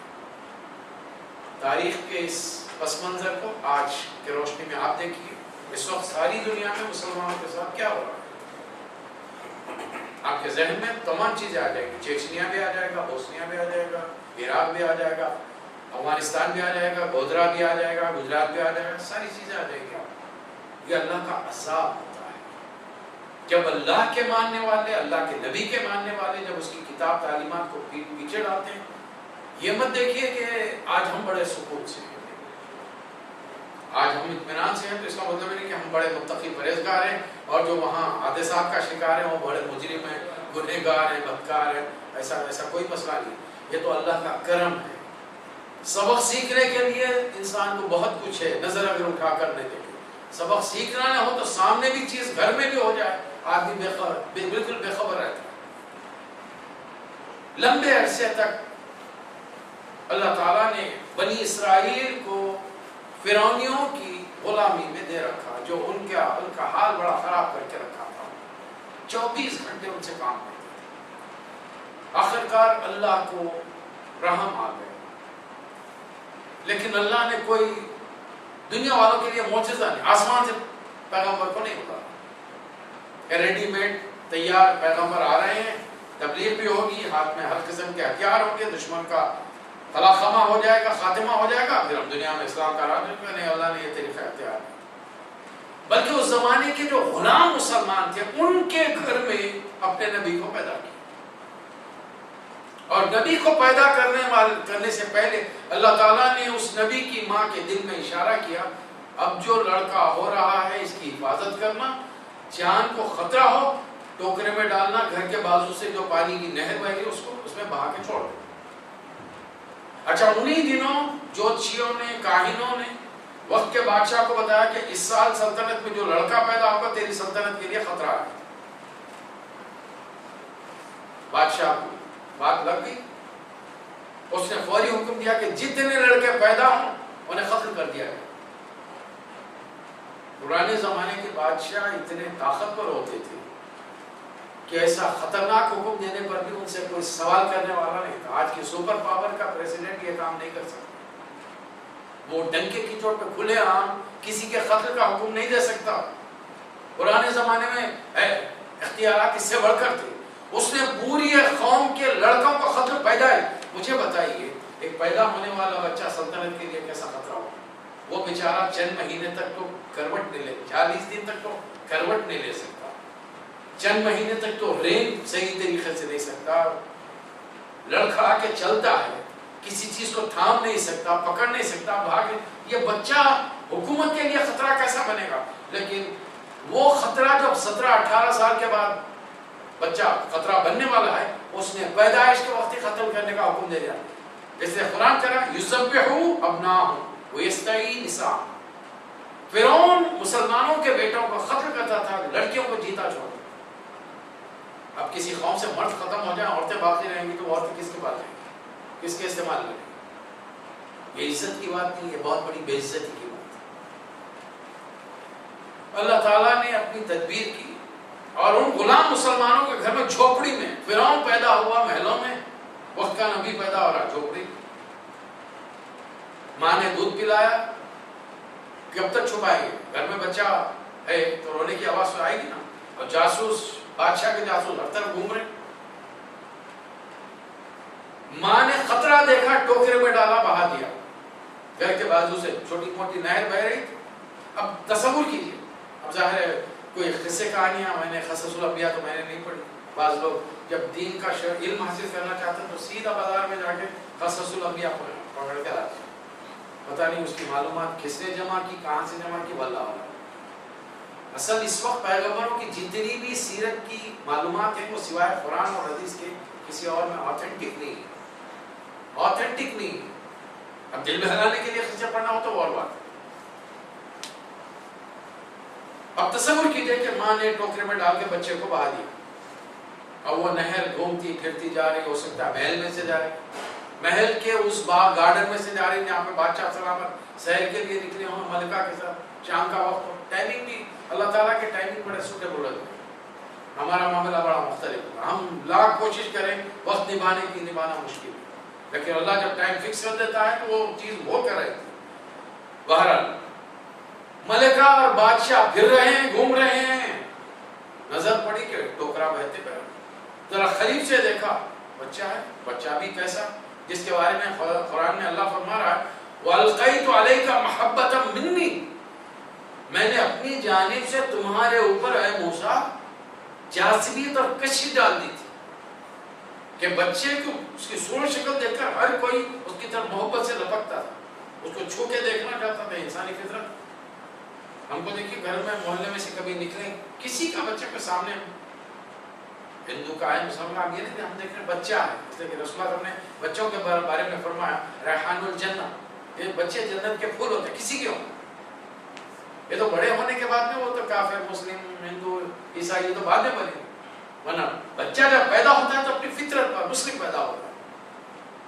تاریخ کے اس پس منظر کو آج کی روشنی میں آپ دیکھیے. اس وقت ساری دنیا میں مسلمانوں کے ساتھ کیا ہو رہا ہے. آپ کے ذہن میں تمام چیزیں آ جائیں گی. چیچنیا بھی آ جائے گا، بوسنیا بھی آ جائے گا، عراق بھی آ جائے گا، افغانستان بھی آ جائے گا، گودرا بھی آ جائے گا، گجرات بھی آ جائے گا. ساری چیزیں آ جائیں گی. یہ اللہ کا عذاب ہوتا ہے جب اللہ کے ماننے والے، اللہ کے نبی کے ماننے والے جب اس کی کتاب تعلیمات کو پیچھے ڈالتے ہیں. یہ مت دیکھیے کہ آج ہم بڑے سکون سے ہیں، آج ہم اطمینان سے ہیں، تو اس کا مطلب نہیں کہ ہم بڑے متقی پرہیزگار ہیں، اور جو وہاں حادثات کا شکار ہیں وہ بڑے مجرم ہیں، گنہگار ہیں، بدکار ہیں. ایسا کوئی مسئلہ نہیں. یہ تو اللہ کا کرم ہے. سبق سیکھنے کے لیے انسان کو بہت کچھ ہے، نظر اگر اٹھا کر نہیں دیکھے. سبق سیکھنا نہ ہو تو سامنے بھی چیز گھر میں بھی ہو جائے، آدمی بالکل بے خبر رہتا ہے. لمبے عرصے تک اللہ تعالیٰ نے بنی اسرائیل کو فرعونیوں کی غلامی میں دے رکھا، جو ان کا حال بڑا خراب کر کے رکھا تھا. 24 گھنٹے ان سے کام کرتے تھے. آخرکار اللہ کو رحم آ گئے، لیکن اللہ نے کوئی دنیا والوں کے لیے معجزہ نہیں، آسمان سے پیغمبر کو نہیں ہوتا، ریڈی میڈ تیار پیغمبر آ رہے ہیں، تبلیغ بھی ہوگی، ہاتھ میں ہر قسم کے ہتھیار ہوں گے، دشمن کا خامہ ہو جائے گا، خاتمہ ہو جائے گا، پھر ہم دنیا میں اسلام کا راج کریں۔ نہیں، اللہ نے یہ طریقہ اختیار نہیں، بلکہ اس زمانے کے جو غلام مسلمان تھے ان کے گھر میں اپنے نبی کو پیدا کیا، اور نبی کو پیدا کرنے سے پہلے اللہ تعالیٰ نے اس نبی کی ماں کے دل میں اشارہ کیا، اب جو لڑکا ہو رہا ہے اس کی حفاظت کرنا، جان کو خطرہ ہو ٹوکرے میں ڈالنا، گھر کے بازو سے جو پانی کی نہر بہ رہی اس کو اس میں بہا کے چھوڑ دو۔ اچھا، انہی دنوں جوتشیوں نے، کاہنوں نے وقت کے بادشاہ کو بتایا کہ اس سال سلطنت میں جو لڑکا پیدا ہوگا تیری سلطنت کے لیے خطرہ ہے۔ بادشاہ کو بات لگ گئی، اس نے فوری حکم دیا کہ جتنے لڑکے پیدا ہوں انہیں قتل کر دیا گیا۔ پرانے زمانے کے بادشاہ اتنے طاقتور ہوتے تھے کہ ایسا خطرناک حکم دینے پر بھی ان سے کوئی سوال کرنے والا نہیں تھا۔ آج کی سپر پاور کا پریزیڈنٹ یہ کام نہیں کر سکتا، وہ ڈنکے کی چوٹ پہ کھلے عام کسی کے قتل کا حکم نہیں دے سکتا۔ پرانے زمانے میں اختیارات اس سے بڑھ کر تھے، اس نے پوری قوم کے لڑکوں کو قتل پیدا ہے۔ مجھے بتائیے ایک پیدا ہونے والا بچہ سلطنت کے لیے کیسا خطرہ ہو؟ وہ بیچارہ چند مہینے تک تو کروٹ نہیں لے، 40 دن تک تو کروٹ نہیں لے سکتا، چند مہینے تک تو رین صحیح طریقے سے نہیں سکتا، لڑکھڑا کے چلتا ہے، کسی چیز کو تھام نہیں سکتا، پکڑ نہیں سکتا، بھاگ۔ یہ بچہ حکومت کے لیے خطرہ کیسا بنے گا؟ لیکن وہ خطرہ جب 17-18 سال کے بعد بچہ خطرہ بننے والا ہے، اس نے پیدائش کے وقت ہی قتل کرنے کا حکم دے دیا۔ جیسے قرآن کہہ رہا ہے یذبحوا ابناءهم ویستحیی نساءهم، فرعون مسلمانوں کے بیٹوں کو قتل کرتا تھا، لڑکیوں کو جیتا چھوڑتا۔ اب کسی قوم سے مرد ختم ہو جائیں، عورتیں باقی رہیں گی تو عورتیں کس کے پاس رہیں گی، کس کے استعمال کریں گی؟ یہ عزت کی بات نہیں، یہ بہت بڑی بے عزتی کی بات ہے۔ اللہ تعالیٰ نے اپنی تدبیر کی اور ان غلام مسلمانوں کے گھر میں جھوپڑی میں فرعون پیدا ہوا، محلوں میں وقت کا نبی پیدا ہو رہا، جھوپڑی ماں نے دودھ پلایا، کب تک چھپائیں گے؟ گھر میں بچہ ہے تو رونے کی آواز تو آئے گی نا، اور جاسوس، بادشاہ کے جاسوس ہر طرف گھوم رہے۔ ماں نے خطرہ دیکھا، ٹوکرے میں ڈالا، بہا دیا، گھر کے بازو سے چھوٹی موٹی نہر بہ رہی۔ اب تصور کیجیے، اب ظاہر ہے کوئی قصے کہانیاں میں نے قصص الانبیاء تو میں نے نہیں پڑھی، بعض لوگ جب دین کا علم حاصل کرنا چاہتے ہیں تو سیدھا بازار میں جا کے قصص الانبیاء پکڑ کے لاتے ہیں، پتہ نہیں اس کی معلومات کس نے جمع کی، کہاں سے جمع کی، واللہ اعلم۔ اصل اس وقت پیغمبروں کی جتنی بھی سیرت کی معلومات ہیں وہ سوائے قرآن اور حدیث کے کسی اور میں آتھینٹک نہیں ہے، آتھینٹک نہیں ہے۔ اب دل بہلانے کے لیے قصے پڑھنا ہو تو وہ اور بات ہے۔ اب تصور کیجئے کہ ماں نے ٹوکرے میں ڈال کے بچے کو بہا دیا، اب وہ نہر گھومتی پھرتی جا رہی، ہو سکتا ہے محل میں سے جا رہی، محل کے اس باغ گارڈن میں سے جا رہی، جہاں پہ بادشاہ سلامت سیر کے لیے نکلے ہوں ملکہ کے ساتھ، شام کا وقت ہو، ٹائمنگ بھی اللہ تعالیٰ کے ٹائمنگ بڑے سوٹیبل ہے۔ ہمارا معاملہ بڑا مختلف ہوگا، ہم لاکھ کوشش کریں وقت نبھانے کی، نبھانا مشکل ہے، لیکن اللہ جب ٹائم فکس کر دیتا ہے تو وہ چیز وہ کر رہی تھی۔ بہرحال ملکہ اور بادشاہ پھر رہے ہیں، گھوم رہے ہیں، نظر پڑی کہ ٹوکرا بہتے پہ، ذرا قریب سے دیکھا، بچہ ہے، بچہ بھی کیسا، جس کے بارے میں قرآن میں اللہ فرما رہا ہے وَأَلْقَيْتُ عَلَيْكَ مَحَبَّةً مِّنِّي، میں نے اپنی جانب سے تمہارے اوپر اے موسیٰ جاذبیت اور کشش ڈال دی تھی کہ بچے کو اس کی صورت شکل دیکھ کر ہر کوئی اس کی طرف محبت سے لپکتا تھا، اس کو چھو کے دیکھنا چاہتا تھا، انسانی فطرت۔ ہم کو دیکھیے گھر میں محلے میں سے کبھی نکلے کسی کا بچے کے سامنے، ہندو کا ہے مسلمان، یہ نہیں کہ ہم دیکھ رہے بچہ ہے، اس لیے کہ رسول اللہ نے بچوں کے بارے میں فرمایا ریحان الجنہ، یہ بچے جنت کے پھول ہوتے ہیں، کسی کے ہوں، یہ تو بڑے ہونے کے بعد میں وہ تو کافر مسلم ہندو عیسائی یہ تو بعد میں بنے، ورنہ بچہ جب پیدا ہوتا ہے تو اپنی فطرت پر مسلم پیدا ہوتا ہے،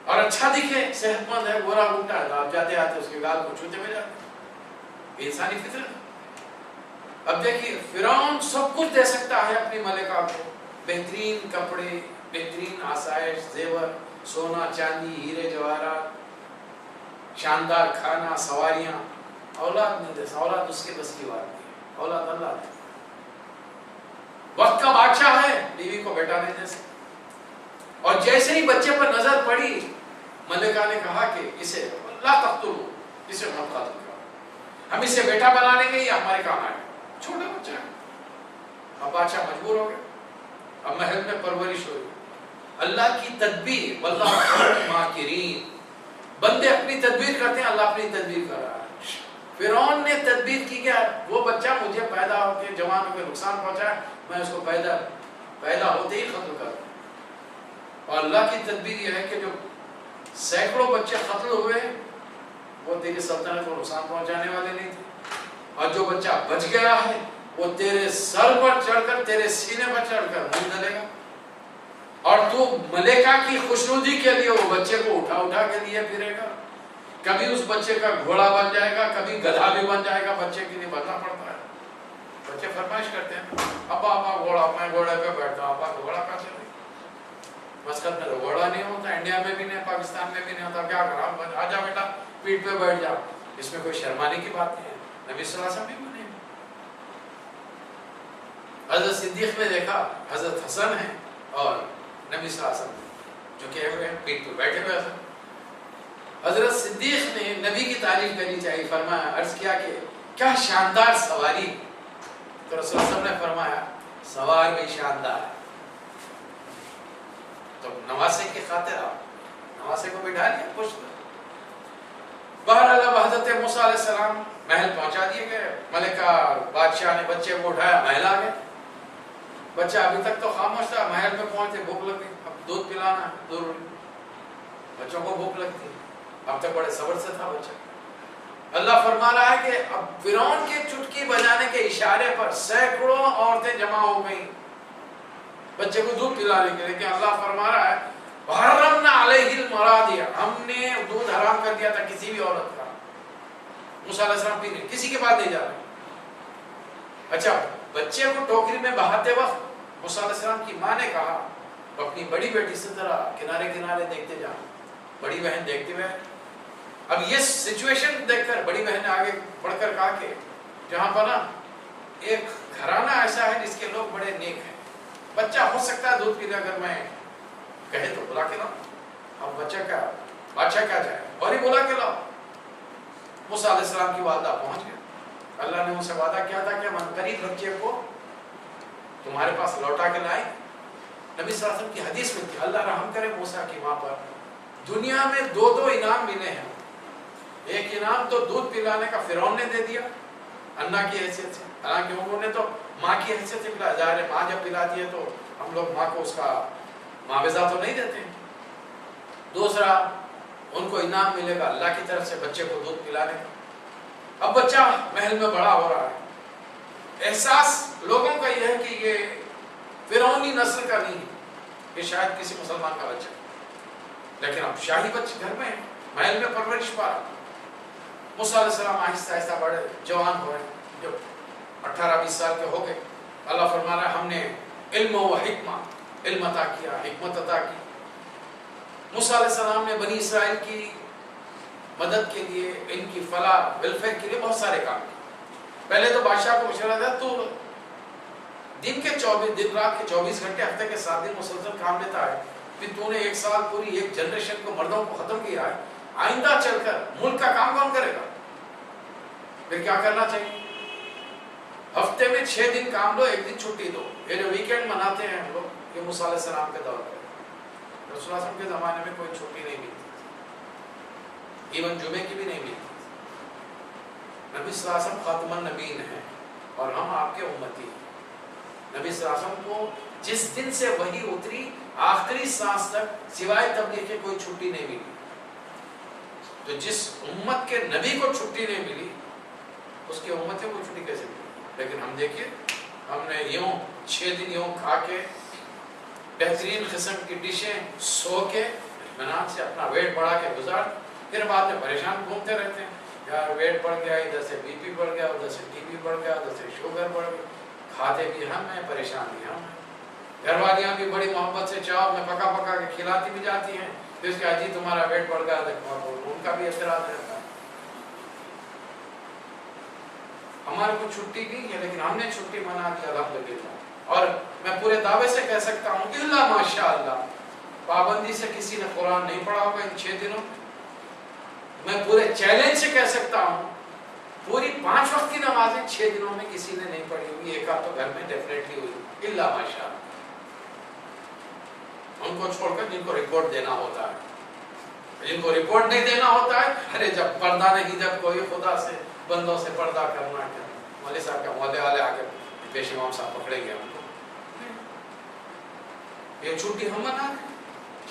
اور اچھا دکھے، صحت مند ہے، گورا گھومتا ہے تو آپ جاتے آتے اس کے گال کو چھوتے ہوئے جاتے، انسانی فطرت۔ اب دیکھیے فرعون سب کچھ دے سکتا ہے اپنی ملکہ کو، بہترین کپڑے، بہترین آسائش، زیور، سونا چاندی، ہیرے جواہرات، شاندار کھانا، سواریاں، اولاد نہیں دے سکتا، اولاد اس کے بس کی بات نہیں ہے، اولاد اللہ دے۔ وقت کا بادشاہ ہے، بیوی کو بیٹا نہیں دے سکتا۔ اور جیسے ہی بچے پر نظر پڑی، ملکہ نے کہا کہ اسے لا تقتلوا، اسے مت قتل کرو، ہم اسے بیٹا بنا لیں گے، یہ ہمارے کام آئے گا، چھوٹا بچہ ہے۔ اب بادشاہ مجبور ہو گیا، اب محل میں پرورش ہوئی۔ اللہ کی تدبیر، واللہ خیر الماکرین، بندے اپنی تدبیر کرتے ہیں، اللہ اپنی تدبیر کر رہا ہے۔ فرعون نے تدبیر کی کہ وہ بچہ مجھے پیدا ہو کے جوان ہو کے نقصان پہنچائے، میں اس کو پیدا ہوتے ہی قتل کر دوں۔ اور اللہ کی تدبیر یہ ہے کہ جو سینکڑوں بچے قتل ہوئے وہ تیری سلطنت کو نقصان پہنچانے والے نہیں تھے، اور جو بچہ بچ گیا ہے وہ تیرے سر پر چڑھ کر، تیرے سینے پر چڑھ کر منہ ڈلے گا، اور تو ملکہ کی خوشنودی کے لیے وہ بچے کو اٹھا کے لیے پھرے گا۔ کبھی اس بچے کا گھوڑا بن جائے گا، کبھی گدھا بھی بن جائے گا، بچے کے لیے بننا پڑتا ہے۔ بچے فرمائش کرتے ہیں، ابا گھوڑا، میں گھوڑے پہ بیٹھتا ہوں، ابا گھوڑا کہاں چلے؟ مسقط میں تو گھوڑا نہیں ہوتا، انڈیا میں بھی نہیں، پاکستان میں بھی نہیں ہوتا، کیا کرا؟ آ جا بیٹا پیٹھ پہ بیٹھ جا، اس میں کوئی شرمانے کی بات نہیں ہے، نبی صلی اللہ علیہ وسلم بھی بنے۔ حضرت صدیق نے دیکھا حضرت حسن ہے اور نبی صلی اللہ علیہ وسلم جو کہ ہوئے ہیں پیٹھ پہ بیٹھے ہوئے ہیں۔ حضرت صدیق نے نبی کی تعریف کرنی چاہیے، فرمایا، عرض کیا کہ کیا شاندار سواری، تو رسول اللہ صلی اللہ علیہ وسلم نے فرمایا سوار بھی شاندار ہے۔ تو نواسے کی خاطر آپ نواسے کو بٹھا لیا، خوش کر۔ بہرحال اب حضرت موسیٰ علیہ السلام محل پہنچا دیے گئے، ملکہ بادشاہ نے بچے کو اٹھایا، محل آ گئے۔ بچہ ابھی تک تو خاموش تھا، محل میں پہنچے، بھوک لگ گئی، اب دودھ پلانا ہے ضروری، بچوں کو بھوک لگتی ہے، اب تک بڑے صبر سے تھا بچہ۔ اللہ فرما رہا ہے کہ اب فرعون کے چٹکی بجانے کے اشارے پر سینکڑوں عورتیں جمع ہو گئیں بچے کو دودھ پلانے کے لیے، کہ اللہ فرما رہا ہے وَحَرَّمْنَا عَلَيْهِ الْمَرَاضِعَ، ہم نے دودھ حرام کر دیا تھا کسی بھی عورت کا۔ موسیٰ علیہ السلام پینے، کسی کے پاس نہیں جا رہے۔ اچھا، بچے کو ٹوکری میں بہاتے وقت موسیٰ علیہ السلام کی ماں نے کہا اپنی بڑی بیٹی سے ذرا کنارے کنارے دیکھتے جا۔ بڑی بہن دیکھتے ہوئے، اب یہ سچویشن دیکھ کر بڑی بہن نے آگے بڑھ کر کہا کہ جہاں پر نا ایک گھرانہ ایسا ہے جس کے لوگ بڑے نیک ہیں، بچہ ہو سکتا ہے دودھ پینے، اگر میں کہے تو بلا کے لاؤ۔ اب بچہ کیا، بادشاہ کیا جائے، اور ہی بلا کے لاؤ۔ موسیٰ علیہ السلام کی والدہ پہنچ گئے، اللہ نے ان سے وعدہ کیا تھا کہ ہم عنقریب بچے کو تمہارے پاس لوٹا کے لائیں۔ نبی صلی اللہ علیہ وسلم کی حدیث میں تھی، اللہ رحم کرے موسیٰ کی ماں پر، دنیا میں دو انعام ملے ہیں۔ ایک انعام تو دودھ پلانے کا فرعون نے دے دیا انا کی حیثیت سے، حالانکہ انہوں نے تو ماں کی حیثیت سے پلایا، ظاہر ہے ماں جب پلاتی ہے تو ہم لوگ ماں کو اس کا معاوضہ تو نہیں دیتے۔ دوسرا ان کو انعام ملے گا اللہ کی طرف سے بچے کو دودھ پلانے کا۔ اب بچہ محل میں بڑا ہو رہا ہے، احساس لوگوں کا یہ ہے کہ یہ فرعونی نسل کا نہیں ہے، یہ شاید کسی مسلمان کا بچہ ہے، لیکن اب شاہی بچے گھر میں محل میں پرورش پا رہا۔ موسیٰ علیہ السلام آہستہ آہستہ بڑے جوان ہو رہے، جب 18-20 سال کے ہو گئے، اللہ فرما رہا ہے ہم نے علم و حکمہ، علم عطا کیا، حکمت عطا کی۔ موسیٰ علیہ السلام نے بنی اسرائیل کی مدد کے لیے، ان کی فلاح ویلفیئر کے لیے بہت سارے کام کیے۔ پہلے تو بادشاہ کو مشورہ دیا تو دن رات کے 24 گھنٹے، ہفتے کے 7 دن مسلسل کام لیتا ہے، پھر تو نے 1 سال پوری ایک جنریشن کو، مردوں کو ختم کیا ہے، آئندہ چل کر ملک کا کام کون کرے گا؟ پھر کیا کرنا چاہیے؟ ہفتے میں 6 دن کام لو، 1 دن چھٹی دو۔ یہ جو ویکینڈ مناتے ہیں ہم لوگ، یہ موسیٰ علیہ السلام کے دور پر، رسول اللہ صلی اللہ علیہ وسلم کے زمانے میں کوئی چھٹی نہیں ملتی تھی، ایون جمعے کی بھی نہیں ملتی تھی۔ نبی صلی اللہ علیہ وسلم خاتم النبیین ہیں اور ہم آپ کے امتی ہیں۔ نبی صلی اللہ علیہ وسلم کو جس دن سے وحی اتری آخری سانس تک سوائے تبلیغ کے کوئی چھٹی نہیں ملی۔ تو جس امت کے نبی کو چھٹی نہیں ملی، اس کے امت کو چھٹی کیسے ملی؟ لیکن ہم دیکھیے، ہم نے یوں 6 دن یوں کھا کے، بہترین قسم کی ڈشیں، سو کے اطمینان سے اپنا ویٹ بڑھا کے گزار، پھر بعد میں پریشان گھومتے رہتے ہیں، یار ویٹ بڑھ گیا، ادھر سے بی پی بڑھ گیا، ادھر سے ٹی بی بڑھ گیا، ادھر سے شوگر بڑھ گئی، کھاتے بھی ہم ہیں، پریشان بھی ہم ہیں۔ گھر والیاں بھی بڑی محبت سے چاؤ میں پکا پکا کے کھلاتی بھی جاتی ہیں، پھر اس کے جی تمہارا ویٹ بڑھ گیا، ان کا بھی اعتراض رہتا ہے۔ ہمارے کو چھٹی نہیں ہے لیکن ہم نے چھٹی منا دی الحمدللہ. اور میں پورے دعوے سے کہہ سکتا ہوں الا ماشاء اللہ پابندی سے کسی نے قرآن نہیں پڑھا ہوگا ان 6 دنوں. میں پورے چیلنج سے کہہ سکتا ہوں پوری 5 وقت کی نمازیں 6 دنوں میں کسی نے نہیں پڑھی ہوئی. ایک آدھ تو گھر میں ڈیفینیٹلی ہوئی الا ماشاء اللہ. ان کو چھوڑ کر جن کو رپورٹ دینا ہوتا ہے، جن کو رپورٹ نہیں دینا ہوتا ہے، ارے جب پردہ نہیں، جب کوئی خدا سے بندوں سے پردہ کرنا ہے، مولوی صاحب کا مولے والے آ کے پیش امام صاحب پکڑیں گے ہم کو. یہ چھٹی ہم منا رہے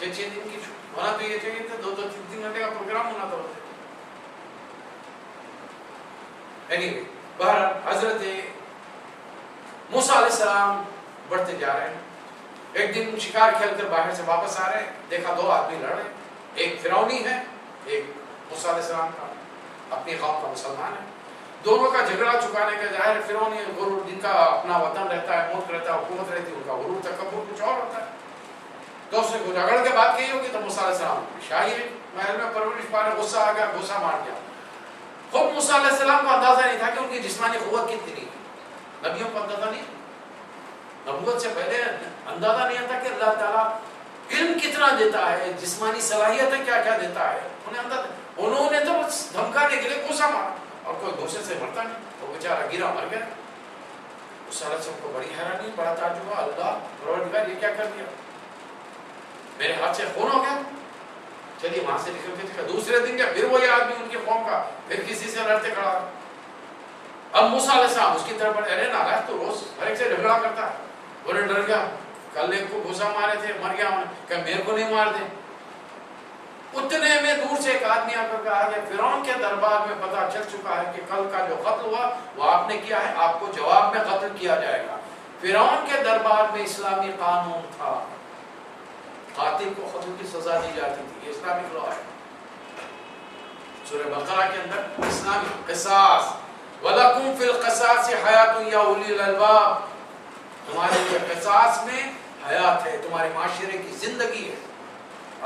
6 دن کی چھٹی ہونا تو یہ چاہیے تھا 2-3 گھنٹے کا پروگرام ہونا تھا. اینیوے بہرحال حضرت موسیٰ علیہ السلام بڑھتے جا رہے ہیں. ایک دن شکار کھیل کر باہر سے واپس آ رہے ہیں، دیکھا 2 آدمی لڑ رہے ہیں. ایک فرعونی ہے، ایک موسیٰ علیہ السلام کا اپنی قوم کا مسلمان ہے. دونوں کا جھگڑا چکانے کا ظاہر ہے فرعونی غرور، جن کا اپنا وطن رہتا ہے، ملک رہتا ہے، حکومت رہتی ہے، ان کا غرور تکبر کچھ اور ہوتا ہے. تو اس نے کچھ جھگڑ کے بات کہی ہوگی تو موسیٰ علیہ السلام شاہی محل میں پرورش پا رہے، غصہ آ گیا، غصہ مار گیا. خود موسیٰ علیہ السلام کو اندازہ نہیں تھا کہ ان کی جسمانی قوت کتنی ہے. نبیوں کو اندازہ نہیں، نبوت سے پہلے اندازہ نہیں آتا کہ اللہ تعالیٰ علم کتنا دیتا ہے، جسمانی صلاحیتیں کیا کیا دیتا ہے. انہوں نے تو دھمکانے کے لیے غصہ مارا، اور کوئی غصے سے مرتا نہیں، وہ بیچارہ گرا مر گیا. موسیٰ علیہ السلام کو بڑی حیرانی، بڑا تعجب ہوا، اللہ پروردگار یہ کیا کر دیا، میرے ہاتھ سے خون ہو گیا. چلیے وہاں سے نکل کے دیکھا. دوسرے دن کیا پھر وہی آدمی ان کی قوم کا پھر کسی سے لڑتے کھڑا. اب موسیٰ علیہ السلام اس کی طرف بڑھے، ارے نالائق تو روز ہر ایک سے جھگڑا کرتا ہے. بولے ڈر گیا، کل ایک کو گھوسا مارے تھے مر گیا، کہ میرے کو نہیں مار دے. اتنے میں دور سے ایک آدمی آ کر کہا کہ فرعون کے دربار میں پتہ چل چکا ہے کہ کل کا جو قتل ہوا وہ آپ نے کیا ہے، آپ کو جواب میں قتل کیا جائے گا. فرعون کے دربار میں اسلامی قانون تھا، قاتل کو قتل کی سزا دی جاتی تھی. یہ اسلامک لا ہے. سورہ بقرہ کے اندر اسلامی قصاص، وَلَكُمْ فِي الْقِصَاصِ حَيَاةٌ يَا أُولِي الْأَلْبَابِ، تمہارے لیے قصاص میں حیات ہے، تمہارے معاشرے کی زندگی ہے.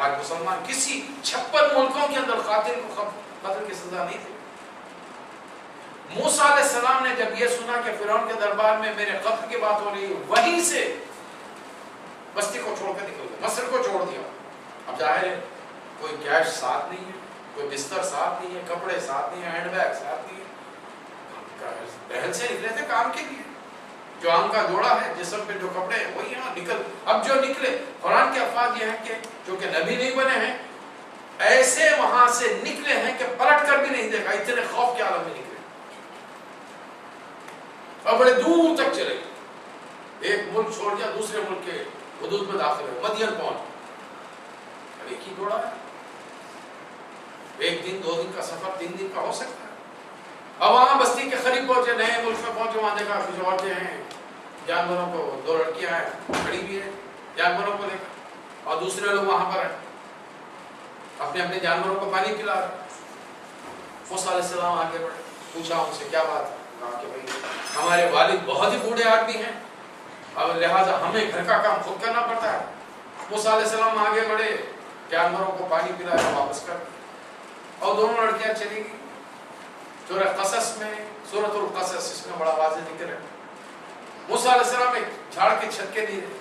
آج مسلمان کسی 56 ملکوں کے اندر قاتل کو قتل کی سزا نہیں تھی. موسیٰ علیہ السلام نے جب یہ سنا کہ فرعون کے دربار میں میرے قتل کی بات ہو رہی ہے، وہیں سے بستی کو چھوڑ کر نکل گئے، مصر کو چھوڑ دیا. اب ظاہر ہے کوئی کیش ساتھ نہیں ہے، کوئی بستر ساتھ نہیں ہے، کپڑے ساتھ نہیں ہے، ہینڈ بیگ ساتھ نہیں ہے. پہل سے نکلے تھے کام کے لیے. جو آنکھ کا جوڑا ہے، جسم پہ جو کپڑے ہیں وہی یہاں نکل. اب جو نکلے، قرآن کے الفاظ یہ ہیں کہ جو کہ نبی نہیں بنے ہیں، ایسے وہاں سے نکلے ہیں کہ پلٹ کر بھی نہیں دیکھا، اتنے خوف کے عالم میں نکلے اور بڑے دور تک چلے. ایک ملک چھوڑ دیا، دوسرے ملک کے حدود میں داخل ہوئے، مدین پہنچ. اب ایک ہی جوڑا ہے، 1 دن 2 دن کا سفر 3 دن کا ہو سکتا ہے. اب وہاں بستی کے قریب پہنچے، نئے ملک میں پہنچے، وہاں دیکھا کچھ عورتیں ہیں، جانوروں کو 2 لڑکیاں ہیں کھڑی بھی ہیں، جانوروں کو دیکھا. اور دوسرے لوگ وہاں پر ہیں اپنے اپنے جانوروں کو پانی پلا رہے. موسیٰ علیہ السلام آگے بڑھے، پوچھا ان سے کیا بات ہے. کہا کہ بھائی ہمارے والد بہت ہی بوڑھے آدمی ہیں، اب لہٰذا ہمیں گھر کا کام خود کرنا پڑتا ہے. موسیٰ علیہ السلام آگے بڑھے، جانوروں کو پانی پلایا، واپس کر. اور دونوں لڑکیاں چلی گئی. سورہ قصص میں، سورۃ القصص، اس میں بڑا واضح ذکر ہے. موسیٰ علیہ السلام ایک جھاڑ کے چھت کے نیچے،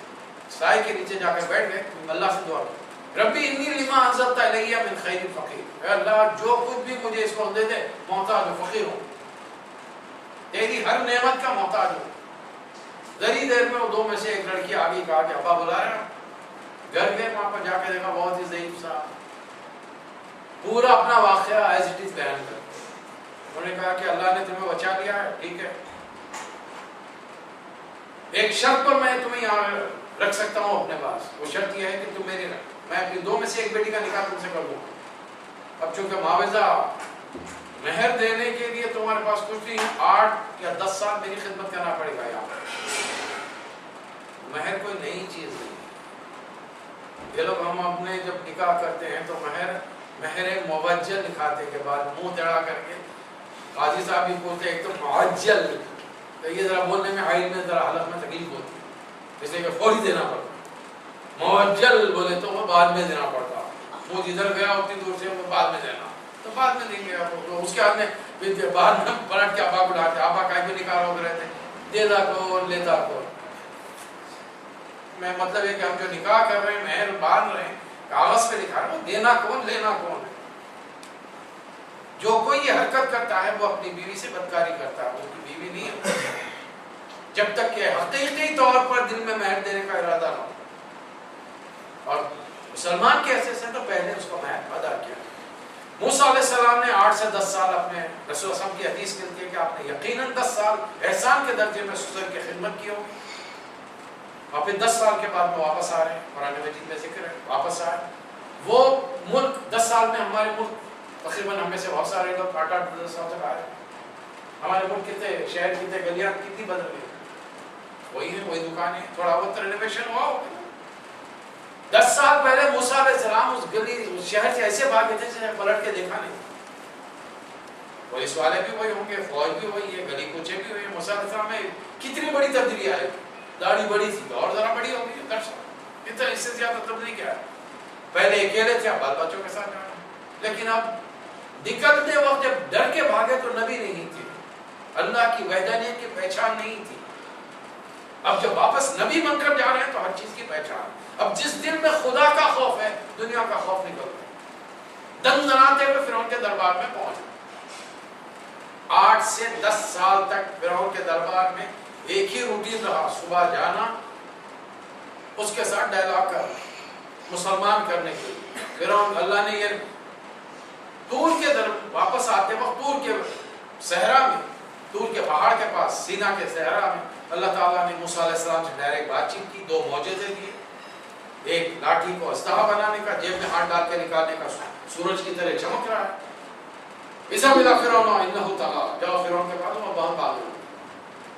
سائے کے نیچے جا کر بیٹھ گئے، اللہ سے دعا کی، ربی انی لما انزلت الی من خیر فقیر، اے اللہ جو کچھ بھی مجھے اس کو دے دے، محتاج و فقیر ہوں، تیری ہر نعمت کا محتاج ہوں. ذری دیر میں وہ 2 میں سے ایک لڑکی آ گئی، کہا کہ ابا بلا رہا. گھر گئے، وہاں پر جا کے دیکھا بہت ہی ضعیف سا، پورا اپنا واقعہ ایز اٹ از بیان کر. انہوں نے کہا کہ اللہ نے تمہیں بچا لیا ہے، ٹھیک ہے، ایک شرط پر میں تمہیں یہاں رکھ سکتا ہوں اپنے پاس. وہ شرط یہ ہے کہ تم میری رکھ، میں اپنی 2 میں سے ایک بیٹی کا نکاح تم سے کر دوں. اب چونکہ معاوضہ مہر دینے کے لیے تمہارے پاس کچھ نہیں ہے، 8 یا 10 سال میری خدمت کرنا پڑے گا. یہاں مہر کوئی نئی چیز نہیں. یہ لوگ ہم اپنے جب نکاح کرتے ہیں تو مہر موجل دکھاتے کے بعد منہ تیڑا کر کے قاضی صاحب بھی بولتے ایک تو معجل، تو یہ ذرا بولنے میں آئل میں ذرا حلق میں تکلیف ہوتی ہے، اس لیے کہ فوری دینا پڑتا. معجل بولے تو وہ بعد میں دینا پڑتا. وہ جدھر گیا اتنی دور سے وہ بعد میں دینا، تو بعد میں دیں گے. اس کے بعد میں پھر بعد میں پلٹ کے ابا کو ڈالتے، ابا کا بھی نکاح ہو رہے تھے، دیتا کون لیتا کون. میں مطلب ہے کہ ہم جو نکاح کر رہے ہیں، مہر باندھ رہے ہیں، کاغذ پہ لکھا رہے ہیں، دینا کون لینا کون ہے. جو کوئی یہ حرکت کرتا ہے وہ اپنی بیوی سے بدکاری کرتا ہے، وہ کی بیوی نہیں ہے جب تک کہ حقیقی طور پر دل میں مہر دینے کا ارادہ نہ ہو. اور مسلمان کے حیثیت سے تو پہلے اس کو مہر ادا کیا. موسیٰ علیہ السلام نے 8 سے 10 سال اپنے رسول اللہ کی حدیث ملتی ہے کہ آپ نے یقیناً 10 سال احسان کے درجے میں سسر کی خدمت کی ہوگی، اور پھر 10 سال کے بعد میں واپس آ رہے ہیں. قرآن مجید میں ذکر ہے واپس آئے. وہ ملک 10 سال میں ہمارے ملک تقریباً ہمیں سے بہت سارے لوگ 8-10 سال تک آئے. ہمارے ملک کتنے شہر کتنے گلیاں کتنی بدل گئی، وہی ہے وہی دکانیں، تھوڑا بہت رینوویشن ہوا ہوگا. 10 سال پہلے موسیٰ علیہ السلام اس گلی اس شہر سے ایسے بھاگے تھے جسے پلٹ کے دیکھا نہیں. پولیس والے بھی وہی ہوں گے، فوج بھی وہی ہے، گلی کوچے بھی وہی. موسیٰ علیہ السلام میں کتنی بڑی تبدیلی آئی، داڑھی بڑی تھی اور ذرا بڑی ہو گئی 10 سال، اتنا اس سے زیادہ تبدیلی کیا ہے. پہلے اکیلے تھے، اب بال بچوں کے ساتھ جا رہے ہیں. لیکن اب نکلتے وقت جب ڈر کے بھاگے تو نبی نہیں تھے، اللہ کی وحدانیت کی پہچان نہیں تھی. اب جب واپس نبی بن کر جا رہے ہیں تو ہر چیز کی پہچان. اب جس دل میں خدا کا خوف ہے، دنیا کا خوف نکل گیا. دنگناتے ہوئے فرعون کے دربار میں پہنچ. 8 سے 10 سال تک فرعون کے دربار میں ایک ہی روٹین رہا، صبح جانا، اس کے ساتھ ڈائلاگ کرنا، مسلمان کرنے کے لیے. فرعون اللہ نے یہ طور کے واپس آتے وقت طور کے صحرا میں، طور کے پہاڑ کے پاس سینا کے صحرا میں اللہ تعالیٰ نے موسیٰ علیہ السلام سے ڈائریکٹ بات چیت کی. 2 معجزے دیے، ایک لاٹھی کو اسلحہ بنانے کا، جیب میں ہاتھ ڈال کے نکالنے کا، سورج کی طرح چمک رہا ہے. اذهب الى فرعون انه طغى، جاؤ فرعون کے پاس، وہ بہت پاگل ہے.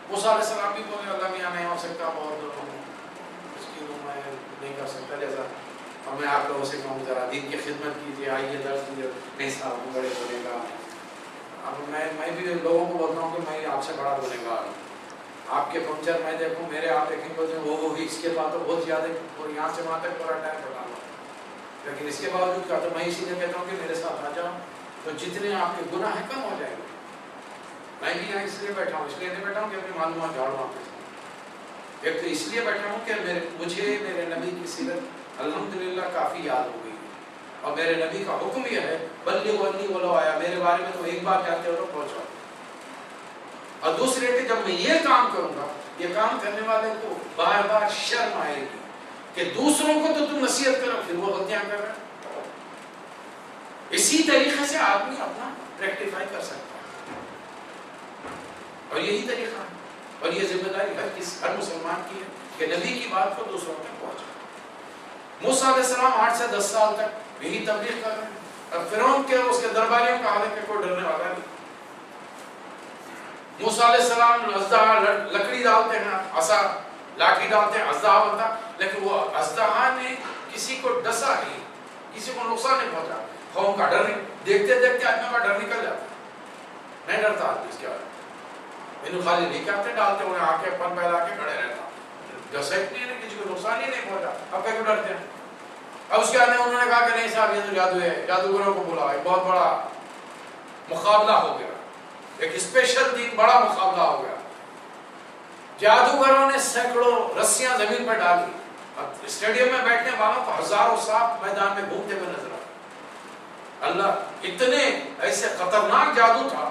موسیٰ علیہ السلام بھی بولے اللہ میاں نہیں ہو سکتا، بہت اس کی میں نہیں کر سکتا جیسا، اور میں آپ لوگوں سے کہوں ذرا دین کی خدمت کیجیے، آئیے درس دیجیے. نہیں صاحب بڑے بولے گا. اب میں بھی لوگوں کو بولتا ہوں کہ میں آپ سے بڑا بولے گا. آپ کے پنچر میں دیکھوں، میرے آپ دیکھیں بولتے ہیں وہ اس کے بعد تو بہت زیادہ، اور یہاں سے وہاں تک پورا ٹائم بتا لوں. لیکن اس کے باوجود کہا تو میں اسی لیے کہتا ہوں کہ میرے ساتھ آ جاؤ تو جتنے آپ کے گناہ ہیں کم ہو جائیں گے. میں بھی یہاں اس لیے بیٹھا ہوں، اس لیے نہیں بیٹھا ہوں کہ اپنی معلومات جھاڑوں آپ کے. ایک تو اس لیے بیٹھا ہوں کہ مجھے میرے نبی کی سیرت الحمدللہ کافی یاد ہو گئی، اور میرے نبی کا حکم یہ ہے بلغوا انی ولو آیا، میرے بارے میں تو ایک بار جانتے ہو تو پہنچاؤ. اور دوسرے کہ جب میں یہ کام کروں گا، یہ کام کرنے والے کو بار بار شرم آئے گی کہ دوسروں کو تو تم نصیحت کرو، پھر وہ غلطیاں کر رہے ہیں. اسی طریقے سے آدمی اپنا ریکٹیفائی کر سکتا ہے، اور یہی طریقہ ہے، اور یہ ذمہ داری ہر مسلمان کی ہے کہ نبی کی بات کو دوسروں تک پہنچائے. موسیٰ علیہ السلام 8 سے 10 سال تک یہی تبلیغ کر رہے ہیں. اب فرعون کے اس کے درباریوں کا حال ہے کہ کوئی ڈرنے والا نہیں. موسیٰ علیہ السلام اژدہا لکڑی ڈالتے ہیں، عصا لاٹھی ڈالتے ہیں، اژدہا بنتا، لیکن وہ اژدہا نے کسی کو ڈسا نہیں، کسی کو نقصان نہیں پہنچا. قوم کا ڈر نہیں، دیکھتے دیکھتے آدمی کا ڈر نکل جاتا، نہیں ڈرتا آدمی اس کے بارے میں. انہوں خالی لے کے آتے ڈالتے ہوئے آ کے پن پھیلا کے کھڑے رہتا، ڈسا نہیں ہے، کسی کو نقصان ہی نہیں پہنچا. اب کیوں ڈرتے ہیں؟ اب اس کے بعد انہوں نے کہا کہ نہیں صاحب یہ تو جادو ہے، جادوگروں کو بلا. ایک بہت بڑا مقابلہ ہو گیا، ایک اسپیشل دن بڑا مقابلہ ہو گیا. جادوگروں نے سینکڑوں رسیاں زمین پر ڈالی، اسٹیڈیم میں بیٹھنے والوں کو ہزاروں سانپ میدان میں گھومتے ہوئے نظر آئے. اللہ اتنے ایسے خطرناک جادو تھا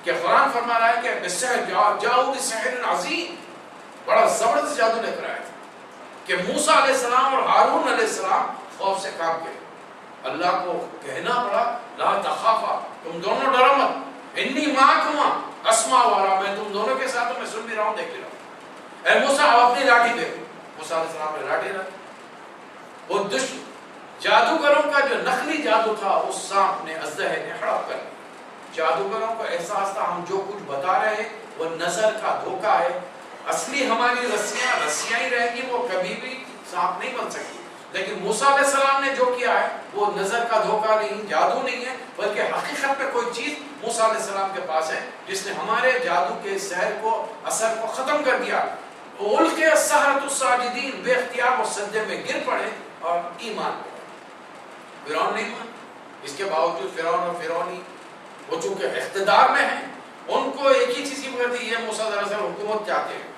کہ قرآن فرما رہا ہے کہ بسحر جاؤ بسحر عظیم، بڑا زبردست جادو لے کر آئے تھے کہ موسیٰ علیہ السلام اور ہارون علیہ السلام خوف سے کانپ گئے. اللہ کو کہنا پڑا لا تخافا، تم دونوں ڈرو مت، انی معکما اسمع وارا، میں تم دونوں کے ساتھ ہوں، میں سن بھی رہا ہوں دیکھ بھی رہا ہوں. اے موسیٰ آپ اپنی لاٹھی دیکھو. موسیٰ علیہ السلام نے لاٹھی رکھی. وہ جادوگروں کا جو نقلی جادو تھا اس سانپ نے اژدہے نے ہڑپ کر لیا. جادوگروں کو احساس تھا ہم جو کچھ بتا رہے ہیں وہ نظر کا دھوکہ ہے، اصلی ہماری رسیاں ہی رہیں گی، وہ کبھی بھی سانپ نہیں بن سکتی. لیکن موسیٰ علیہ السلام نے جو کیا ہے وہ نظر کا دھوکہ نہیں، جادو نہیں ہے، بلکہ حقیقت میں کوئی چیز موسیٰ علیہ السلام کے پاس ہے جس نے ہمارے جادو کے سحر کو، اثر کو ختم کر دیا. اُلقی السحرۃ الساجدین، بے اختیار وہ سجدے میں گر پڑے اور ایمان لے. فرعون نہیں مان. اس کے باوجود فرعون اور فرعونی وہ چونکہ اقتدار میں ہیں، ان کو ایک ہی چیز کی فکر تھی، یہ موسیٰ دراصل حکومت چاہتے ہیں۔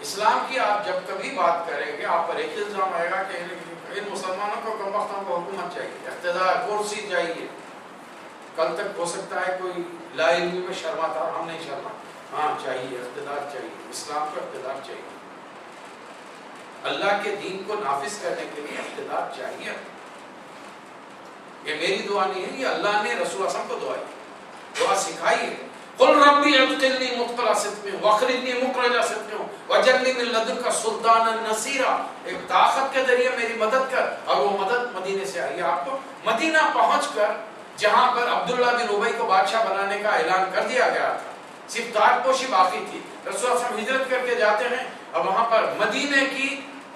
اسلام کی آپ جب کبھی بات کریں گے آپ پر ایک الزام آئے گا کہ ان مسلمانوں کو کم وقتوں کو حکومت چاہیے، اقتدار، کرسی چاہیے۔ کل تک ہو سکتا ہے کوئی لا علمی میں شرماتا، ہم نہیں شرما، ہاں چاہیے، اقتدار چاہیے، اسلام کو اقتدار چاہیے، اللہ کے دین کو نافذ کرنے کے لیے اقتدار چاہیے۔ یہ میری دعا نہیں ہے، یہ اللہ نے رسول اللہ کو دعا سکھائی ہے۔ قل ربی ادخلنی مدخل صدق واخرجنی مخرج صدق واجعلنی من لدنک سلطانا نصیرا، ایک طاقت کے ذریعے میری مدد کر، اور وہ مدد مدینے سے آئی۔ آپ کو مدینہ پہنچ کر جہاں پر عبداللہ بن ابی کو بادشاہ بنانے کا اعلان کر دیا گیا تھا، صرف تاج پوشی باقی تھی، رسول اللہ ہجرت کر کے جاتے ہیں، اور وہاں پر مدینے کی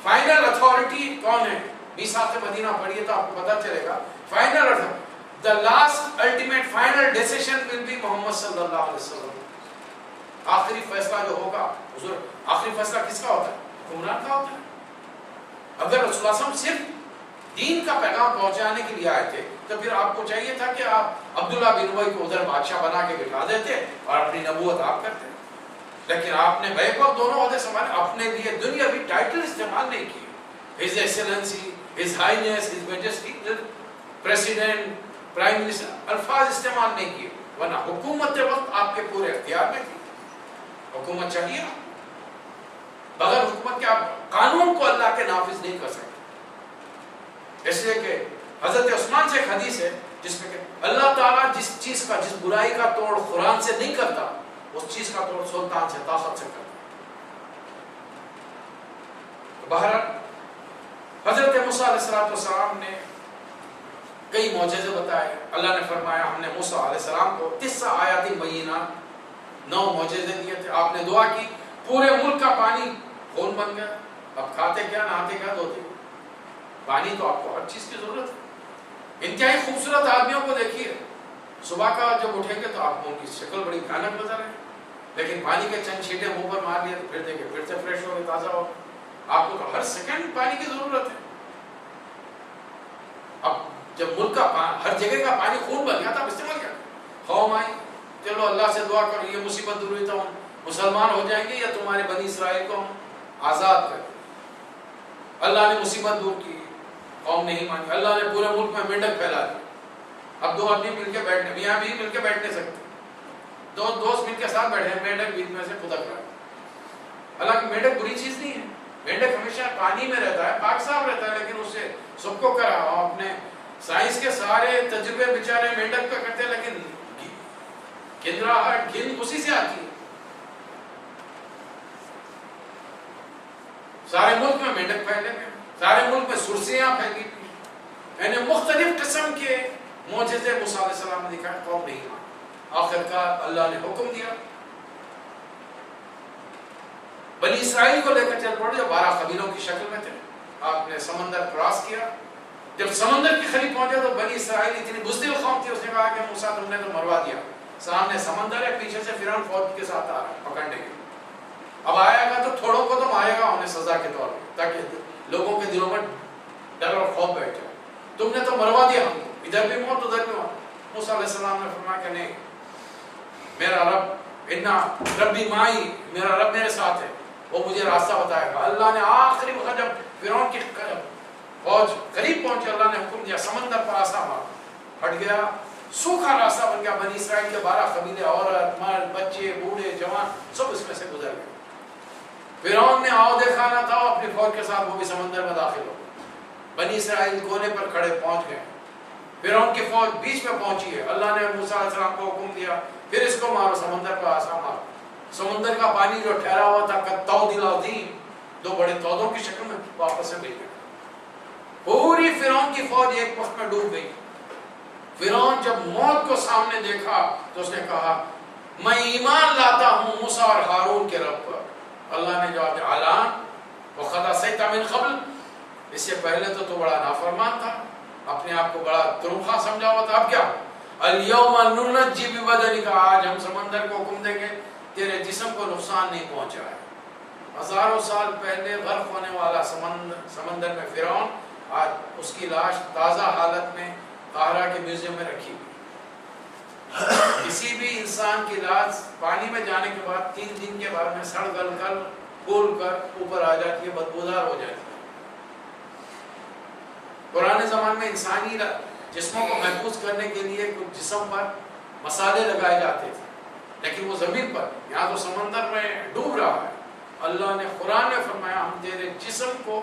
فائنل اتھارٹی کون ہے؟ میثاق مدینہ پڑھیے تو آپ کو پتہ چلے گا۔ Final authority, the last ultimate final decision will be Muhammad صلی اللہ علیہ وسلم۔ آخری فیصلہ جو ہوگا، حضور آخری فیصلہ کس کا ہوتا ہے؟ حکمران کا ہوتا ہے۔ اگر رسول اللہ صلی اللہ علیہ وسلم صرف دین کا پیغام پہنچانے کے لیے آئے تھے تو پھر آپ کو چاہیے تھا کہ آپ عبداللہ بن ابی کو ادھر بادشاہ بنا کے بٹھا دیتے اور اپنی نبوت آپ کرتے، لیکن آپ نے بیک وقت دونوں عہدے سنبھالے، اپنے لیے دنیاوی ٹائٹل استعمال نہیں کیے، his excellency, his highness, his majesty, president, prime minister, الفاظ استعمال نہیں کیے، ورنہ حکومت وقت آپ کے پورے اختیار میں تھی۔ حکومت چاہیے، بغیر حکومت کے آپ قانون کو اللہ کے نافذ نہیں کر سکتے۔ اس لیے کہ حضرت عثمان سے ایک حدیث ہے جس میں کہ اللہ تعالیٰ جس چیز کا، جس برائی کا توڑ قرآن سے نہیں کرتا، اس چیز کا توڑ سلطان سے، طاقت سے کرتا۔ بہرحال حضرت موسیٰ علیہ السلام نے کئی معجزے بتائے، اللہ نے فرمایا ہم نے موسیٰ علیہ السلام کو 9 آیات بینات، 9 معجزے دیے تھے، آپ نے دعا کی، پورے ملک کا پانی خون بن گیا۔ اب کھاتے کیا، نہاتے کیا، دھوتے کیا؟ پانی تو آپ کو ہر چیز کی ضرورت ہے۔ انتہائی خوبصورت آدمیوں کو دیکھیے، صبح کا جب اٹھیں گے تو آپ کو ان کی شکل بڑی بھیانک نظر ہے، لیکن پانی کے چند چھینٹے منہ پر مار لیے تو پھر دیکھیں پھر سے فریش ہو گئے، تازہ ہو گئے۔ آپ کو تو ہر سیکنڈ پانی کی ضرورت ہے۔ اب جب ملک کا ہر جگہ کا پانی خون بن گیا تھا، اب استعمال کیا؟ قوم آئی، چلو اللہ سے دعا کرو یہ مصیبت دور ہوئی تو ہم مسلمان ہو جائیں گے یا تمہارے بنی اسرائیل کو ہم آزاد کر دیں۔ اللہ نے مصیبت دور کی، قوم نہیں مانی، اللہ نے پورے ملک میں مینڈک پھیلا دی۔ اب 2 آدمی مل کے بیٹھنے، میاں بھی مل کے بیٹھ نہیں سکتے، 2 دوست مل کے ساتھ بیٹھے، مینڈک بیچ میں سے پھدک رہا ہے۔ حالانکہ مینڈک بری چیز نہیں ہے، مینڈک ہمیشہ پانی میں رہتا ہے، پاک صاف رہتا ہے، لیکن اسے سب کو کرا اپنے سائنس کے سارے تجربے بیچارے مینڈک کا کرتے ہیں، لیکن گندراہٹ، گند اسی سے آتی ہے۔ سارے ملک میں مینڈک پھیلے گئے، سارے ملک میں سرسیاں پھیلی، یعنی مختلف قسم کے معجزے موسیٰ علیہ السلام نے دکھائے، قوم نہیں مانی۔ آخرکار اللہ نے حکم دیا، بنی اسرائیل کو لے کر چل پڑے جو 12 قبیلوں کی شکل میں تھے۔ آپ نے سمندر کراس کیا، جب سمندر کے قریب پہنچا تو بنی اسرائیل اتنی بزدل قوم تھی، اس نے کہا کہ موسیٰ تم نے تو مروا دیا، سامنے سمندر ہے، پیچھے سے فرعون فوج کے ساتھ آ رہا ہے پکڑنے کے، اب آئے گا تو تھوڑوں کو تو مارے گا انہیں سزا کے طور پر، تاکہ لوگوں کے دلوں میں ڈر اور خوف بیٹھ جائے۔ تم نے تو مروا دیا ہم کو، ادھر بھی موت ادھر بھی موت۔ موسیٰ علیہ السلام نے فرمایا کہ نہیں، میرا رب انا ربی مائی، میرا رب میرے ساتھ ہے، وہ مجھے راستہ بتائے گا۔ اللہ نے آخری وقت جب فرعون کی فوج قریب پہنچے، اللہ نے حکم دیا سمندر پر آسا مار، پھٹ گیا، سوکھا راستہ بن گیا، بنی اسرائیل کے 12 قبیلے، عورت مرد بچے بوڑھے جوان سب اس میں سے گزر گئے۔ فرعون نے آؤ دیکھا نہ تھا، اپنی فوج کے ساتھ وہ بھی سمندر میں داخل ہو گئے، بنی اسرائیل کونے پر کھڑے پہنچ گئے، فرعون کی فوج بیچ میں پہنچی ہے۔ اللہ نے موسیٰ علیہ السلام کو حکم دیا پھر اس کو مارو، سمندر پر آسا مارو۔ سمندر کا پانی جو ٹھہرا ہوا تھا کالطود العظیم، 2 بڑے تودوں کی شکل میں واپس سے مل گیا۔ پوری فرعون کی فوج ایک وقت میں ڈوب گئی۔ فرعون جب موت کو سامنے دیکھا تو اس نے کہا میں ایمان لاتا ہوں موسیٰ اور ہارون کے رب پر۔ اللہ نے جواب دیا اعلان وقد عصیت من قبل، اس سے پہلے تو بڑا نافرمان تھا، اپنے آپ کو بڑا ترخواں سمجھا ہوا تھا، اب کیا الیوم ننجی ببدنک، آج ہم سمندر کو حکم دیں گے تیرے جسم کو نقصان نہیں پہنچا ہے۔ ہزاروں سال پہلے غرق ہونے والا سمندر میں فرعون، آج اس کی لاش تازہ حالت میں قاہرہ کے میوزیم میں رکھی ہوئی، کسی بھی انسان کی لاش پانی میں جانے کے بعد 3 دن کے بعد میں سڑ گل کر پھول کر اوپر آ جاتی ہے، بدبودار ہو جاتی ہے۔ پرانے زمانے میں انسانی جسموں کو محفوظ کرنے کے لیے کچھ جسم پر مسالے لگائے جاتے تھے، لیکن وہ زمین پر، یہاں تو سمندر میں ڈوب رہا ہے۔ اللہ نے قرآن میں فرمایا ہم تیرے جسم کو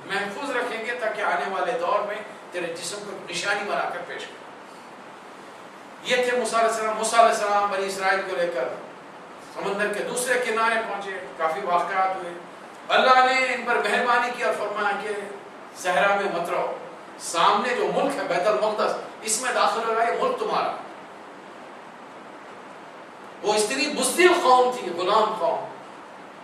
محفوظ رکھیں گے تاکہ آنے والے دور میں تیرے جسم کو نشانی بنا کر پیش کریں۔ یہ تھے موسیٰ علیہ السلام بنی اسرائیل کو لے کر سمندر کے دوسرے کنارے پہنچے، کافی واقعات ہوئے۔ اللہ نے ان پر مہربانی کی اور فرمایا کہ صحرا میں مت رہو، سامنے جو ملک ہے بیت المقدس، اس میں داخل ہو، یہ ملک تمہارا۔ وہ اتنی بزدل قوم تھی، غلام قوم،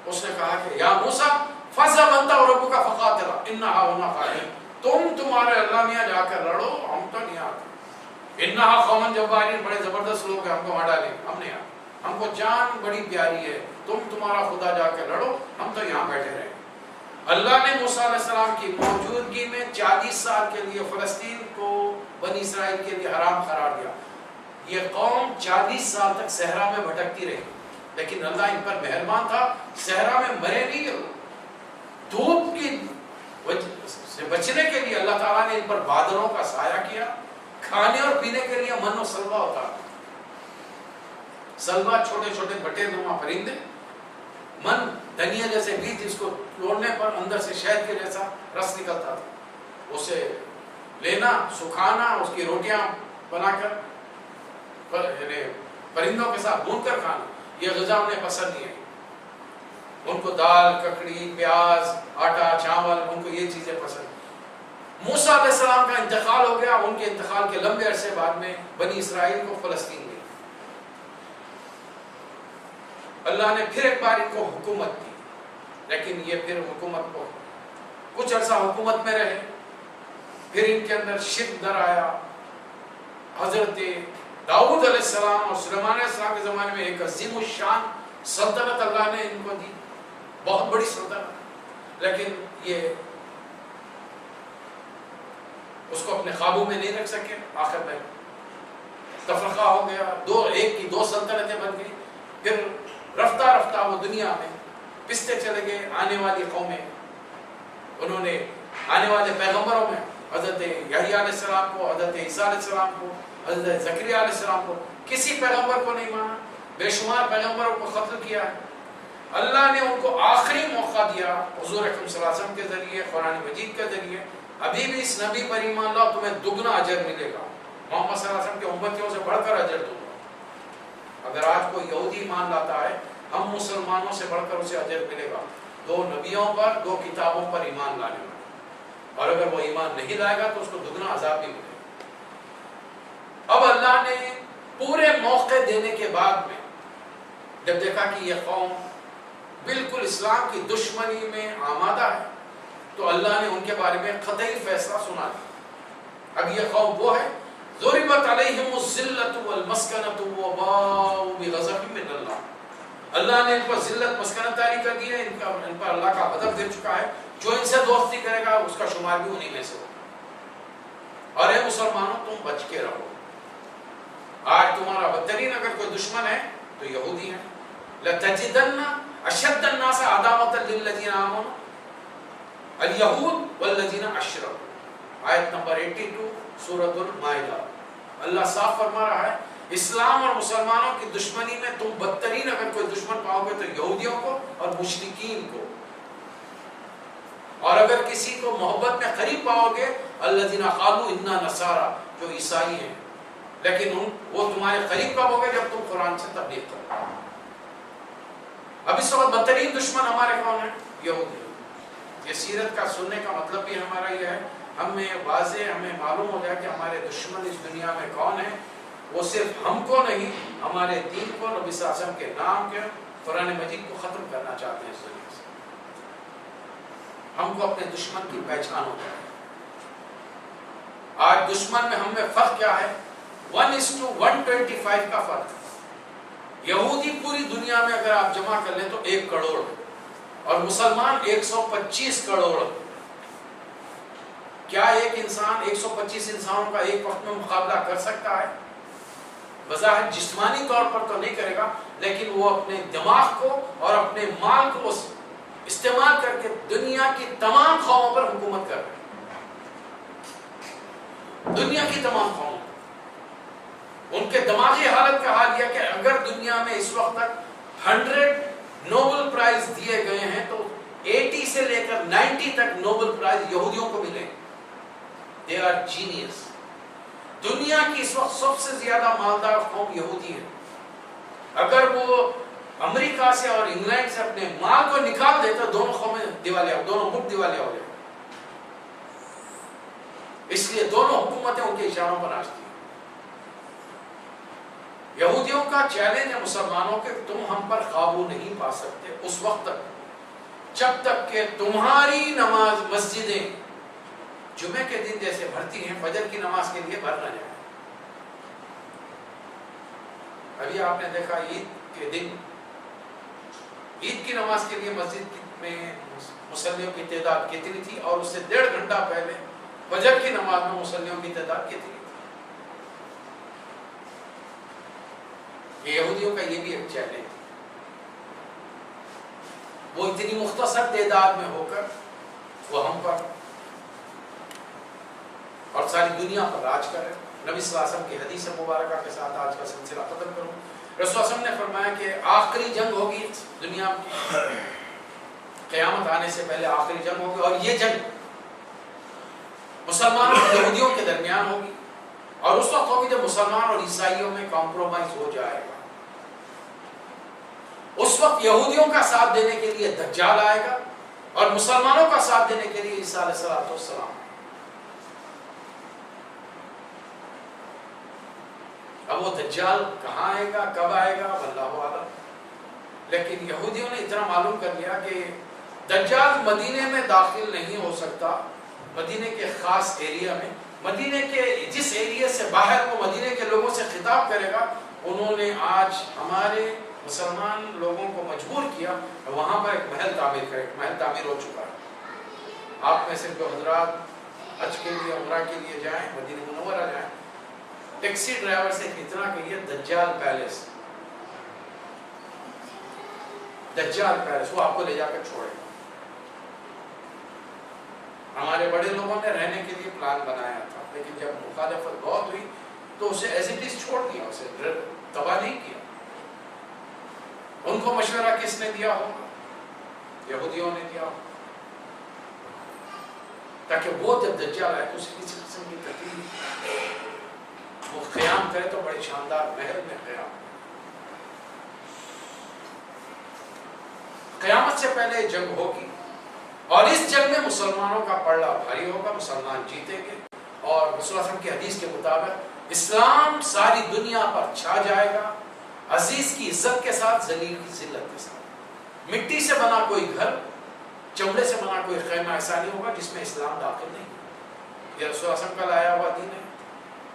اس نے کہا کہ یا موسیٰ فَاذْهَبْ أَنْتَ وَرَبُّكَ فَقَاتِلَا إِنَّا هَاهُنَا قَاعِدُونَ، تمہارے اللہ میاں جا کر لڑو، ہم تو نہیں آتے۔ إِنَّهَا قَوْمٌ جَبَّارُونَ، بڑے زبردست لوگ ہیں، ہم کو مار ڈالیں گے، ہم نہیں آتے، ہم کو جان بڑی پیاری ہے، تمہارا خدا جا کے لڑو، ہم تو یہاں بیٹھے رہیں۔ اللہ نے موسیٰ علیہ السلام کی موجودگی میں 40 سال کے لیے فلسطین کو بنی اسرائیل کے لیے حرام قرار دیا۔ یہ قوم 40 سال تک صحرا میں بھٹکتی رہی، لیکن اللہ ان پر مہربان تھا، صحرا میں مرے نہیں۔ دھوپ کی سے بچنے کے لیے اللہ تعالیٰ نے ان پر بادلوں کا سایہ کیا، کھانے اور پینے کے لیے من و سلوا ہوتا۔ سلوا چھوٹے چھوٹے بٹے نما پرندے، من دھنیا جیسے بیج، جس کو توڑنے پر اندر سے شہد کے جیسا رس نکلتا تھا، اسے لینا، سکھانا، اس کی روٹیاں بنا کر پرندوں کے ساتھ بھون کر کھانا، یہ غذا انہیں پسند نہیں ہے۔ ان کو دال، ککڑی، پیاز، آٹا، چاول، ان کو یہ چیزیں پسند۔ موسیٰ علیہ السلام کا انتقال ہو گیا، ان کے انتقال کے لمبے عرصے بعد میں بنی اسرائیل کو فلسطین ملی۔ اللہ نے پھر ایک بار ان کو حکومت دی، لیکن یہ پھر حکومت کو کچھ عرصہ حکومت میں رہے، پھر ان کے اندر شرک در آیا۔ حضرت داؤد علیہ السلام اور سلیمان علیہ السلام کے زمانے میں ایک عظیم الشان سلطنت اللہ نے ان کو دی، بہت بڑی سلطنت، لیکن یہ اس کو اپنے قابو میں نہیں رکھ سکے۔ آخر میں تفرقہ ہو گیا، ایک کی دو سلطنتیں بن گئی۔ پھر رفتہ رفتہ وہ دنیا میں پستے چلے گئے۔ آنے والی قومیں، انہوں نے آنے والے پیغمبروں میں حضرت یحییٰ علیہ السلام کو، حضرت عیسیٰ علیہ السلام کو، حضرت زکریا علیہ السلام کو، کسی پیغمبر کو نہیں مانا، بے شمار پیغمبروں کو قتل کیا ہے۔ اللہ نے ان کو آخری موقع دیا حضور اکرم صلی اللہ علیہ وسلم کے ذریعے، قرآن مجید کے ذریعے، ابھی بھی اس نبی پر ایمان لاؤ تمہیں دگنا اجر ملے گا، محمد صلی اللہ علیہ وسلم کے امتیوں سے بڑھ کر اجر دوں گا۔ اگر آج کوئی یہودی ایمان لاتا ہے، ہم مسلمانوں سے بڑھ کر اسے اجر ملے گا، 2 نبیوں پر، 2 کتابوں پر ایمان لانے والا، اور اگر وہ ایمان نہیں لائے گا تو اس کو دگنا عذاب بھی ملے گا۔ اب اللہ نے پورے موقع دینے کے بعد میں جب دیکھا کہ یہ قوم بالکل اسلام کی دشمنی میں آمادہ ہے، تو اللہ نے ان کے بارے میں قطعی فیصلہ سنا دیا۔ اب یہ قوم وہ ہے، ضربت علیہم الذلۃ والمسکنۃ وباؤوا بغضب من اللہ، اللہ نے ان پر ذلت مسکنت طاری کر دی ہے، ان پر اللہ کا غضب گر چکا ہے۔ جو ان سے دوستی کرے گا اس کا شمار بھی انہی میں سے ہوگا۔ اور اے مسلمانوں، تم بچ کے رہو۔ آج تمہارا بدترین اگر کوئی دشمن ہے تو یہودی ہیں۔ لَتَجِدَنَّ أَشَدَّ النَّاسِ عَدَاوَةً لِلَّذِينَ آمَنُوا الْيَهُودُ وَالَّذِينَ أَشْرَكُوا، آیت نمبر 82 سورۃ المائدہ۔ اللہ صاف فرما رہا ہے، اسلام اور مسلمانوں کی دشمنی میں تم بدترین اگر کوئی دشمن پاؤ گے تو یہودیوں کو اور مشرکین کو، اور اگر کسی کو محبت میں قریب پاؤ گے الذین قالوا انا نصارى، جو عیسائی ہیں، لیکن وہ تمہارے قریب کب ہو گے؟ جب تم قرآن سے تبلیغ کرو۔ اب اس وقت بدترین دشمن ہمارے کون ہیں؟ یہودی۔ یہ سیرت کا سننے کا مطلب بھی ہمارا یہ ہے، ہمیں معلوم ہو جائے کہ ہمارے دشمن اس دنیا میں کون ہیں۔ وہ صرف ہم کو نہیں، ہمارے دین کو، نبی صلی اللہ علیہ وسلم کے نام کے، قرآن مجید کو ختم کرنا چاہتے ہیں اس دنیا سے۔ ہم کو اپنے دشمن کی پہچان ہو جائے۔ آج دشمن میں ہم میں فرق کیا ہے؟ 1:125 کا فرق۔ یہودی پوری دنیا میں اگر آپ جمع کر لیں تو 1 کروڑ، اور مسلمان 125 کروڑ۔ کیا ایک انسان 125 انسانوں کا ایک وقت میں مقابلہ کر سکتا ہے؟ وضاحت جسمانی طور پر تو نہیں کرے گا، لیکن وہ اپنے دماغ کو اور اپنے مال کو استعمال کر کے دنیا کی تمام قوموں پر حکومت کر رہے ہیں، دنیا کی تمام قوموں پر۔ ان کے دماغی حالت کا حال یہ کہ اگر دنیا میں اس وقت تک 100 نوبل پرائز دیے گئے ہیں تو 80 سے لے کر 90 تک نوبل پرائز یہودیوں کو ملے۔ They are genius۔ دنیا کی اس وقت سب سے زیادہ مالدار قوم یہودی ہے۔ اگر وہ امریکہ سے اور انگلینڈ سے اپنے مال کو نکال دیتا دونوں قومیں دیوالیہ، دونوں ملک دیوالیہ ہو جائے۔ اس لیے دونوں حکومتیں ان کے اشاروں پر ناچتی ہیں۔ یہودیوں کا چیلنج ہے مسلمانوں کے، تم ہم پر قابو نہیں پا سکتے اس وقت تک جب تک کہ تمہاری نماز مسجدیں جمعے کے دن جیسے بھرتی ہیں فجر کی نماز کے لیے بھر نہ جائے۔ ابھی آپ نے دیکھا عید کے دن عید کی نماز کے لیے مسجد میں مصلیوں کی تعداد کتنی تھی اور اس سے 1.5 گھنٹہ پہلے فجر کی نماز میں مصلیوں کی تعداد کتنی تھی۔ یہودیوں کا یہ بھی ایک چیلنج ہے، وہ اتنی مختصر تعداد میں ہو کر وہ ہم پر اور ساری دنیا پر راج کر رہے۔ نبی صلی اللہ علیہ وسلم کی حدیث مبارکہ کے ساتھ آج کا سلسلہ ختم کروں۔ رسول اللہ علیہ وسلم نے فرمایا کہ آخری جنگ ہوگی دنیا میں، قیامت آنے سے پہلے آخری جنگ ہوگی، اور یہ جنگ مسلمانوں اور یہودیوں کے درمیان ہوگی، اور اس وقت ہوگی جب مسلمان اور عیسائیوں میں کمپرومائز ہو جائے گا۔ اس وقت یہودیوں کا ساتھ دینے کے لیے دجال آئے گا اور مسلمانوں کا ساتھ دینے کے لیے عیسیٰ علیہ السلام۔ اب وہ دجال کہاں آئے گا، کب آئے گا، واللہ اعلم، لیکن یہودیوں نے اتنا معلوم کر لیا کہ دجال مدینے میں داخل نہیں ہو سکتا، مدینے کے خاص ایریا میں، مدینے کے جس ایریا سے باہر وہ مدینے کے لوگوں سے خطاب کرے گا، انہوں نے آج ہمارے مسلمان لوگوں کو مجبور کیا وہاں پر ایک محل تعمیر کرے۔ محل تعمیر ہو چکا ہے۔ آپ میں سے جو حضرات حج کے لیے عمرہ کے لیے جائیں، مدینہ منورہ جائیں، ٹیکسی ڈرائیور سے اتنا کہیے دجال پیلس، دجال پیلس، وہ آپ کو لے جا کر چھوڑے۔ ہمارے بڑے لوگوں نے رہنے کے لیے پلان بنایا تھا، لیکن جب مخالفت بہت ہوئی تو اسے ایز اٹ از چھوڑ دیا، اسے تباہ نہیں کیا۔ ان کو مشورہ کس نے دیا ہوگا؟ یہودیوں نے دیا ہوگا، تاکہ وہ جب دجال آئے تو اسے کسی قسم کی تکلیف، وہ قیام کرے تو بڑے شاندار محل میں قیام۔ قیامت سے پہلے جنگ ہوگی اور اس جنگ میں مسلمانوں کا پلڑا بھاری ہوگا، مسلمان جیتیں گے، اور رسول اللہ علیہ وسلم کی حدیث کے مطابق اسلام ساری دنیا پر چھا جائے گا، عزیز کی عزت کے ساتھ، ذلیل کی ذلت کے ساتھ۔ مٹی سے بنا کوئی گھر، چمڑے سے بنا کوئی خیمہ ایسا نہیں ہوگا جس میں اسلام داخل نہیں ہے۔ یہ رسول اللہ علیہ وسلم کا لایا ہوا دین ہے،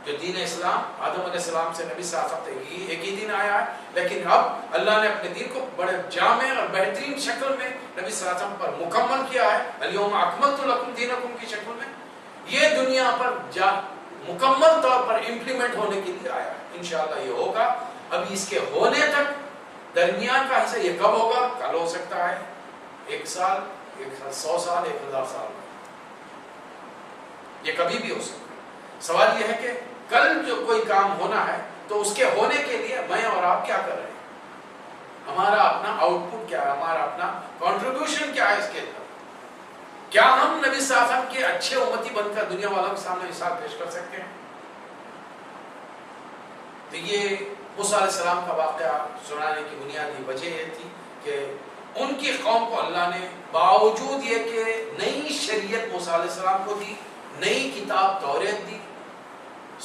جو دین اسلام آدم علیہ السلام سے نبی صلی اللہ علیہ وسلم تک ایک ہی دن آیا ہے، لیکن اب اللہ نے اپنے دین کو بڑے جامع اور بہترین شکل میں نبی صلی اللہ علیہ وسلم پر مکمل کیا ہے، الیوم اکملت لکم دینکم کی شکل میں۔ یہ دنیا پر مکمل طور پر امپلیمنٹ ہونے کے لیے آیا ہے، انشاءاللہ یہ ہوگا۔ ابھی اس کے ہونے تک درمیان کا حصہ، یہ کب ہوگا؟ کل ہو سکتا ہے، 1 سال، 100 سال، 1000 سال، یہ کبھی بھی ہو سکتا ہے۔ سوال یہ ہے کہ کل جو کوئی کام ہونا ہے تو اس کے ہونے کے لیے میں اور آپ کیا کر رہے ہیں؟ ہمارا اپنا آؤٹ پٹ کیا ہے، ہمارا اپنا کنٹریبیوشن کیا ہے اس کے اندر؟ کیا ہم نبی صلی اللہ علیہ وسلم کے اچھے امتی بن کر دنیا والوں کے سامنے مثال پیش کر سکتے ہیں؟ تو یہ موسیٰ علیہ السلام کا واقعہ سنانے کی بنیادی وجہ یہ تھی کہ ان کی قوم کو اللہ نے باوجود یہ کہ نئی شریعت موسیٰ علیہ السلام کو دی، نئی کتاب توریت دی،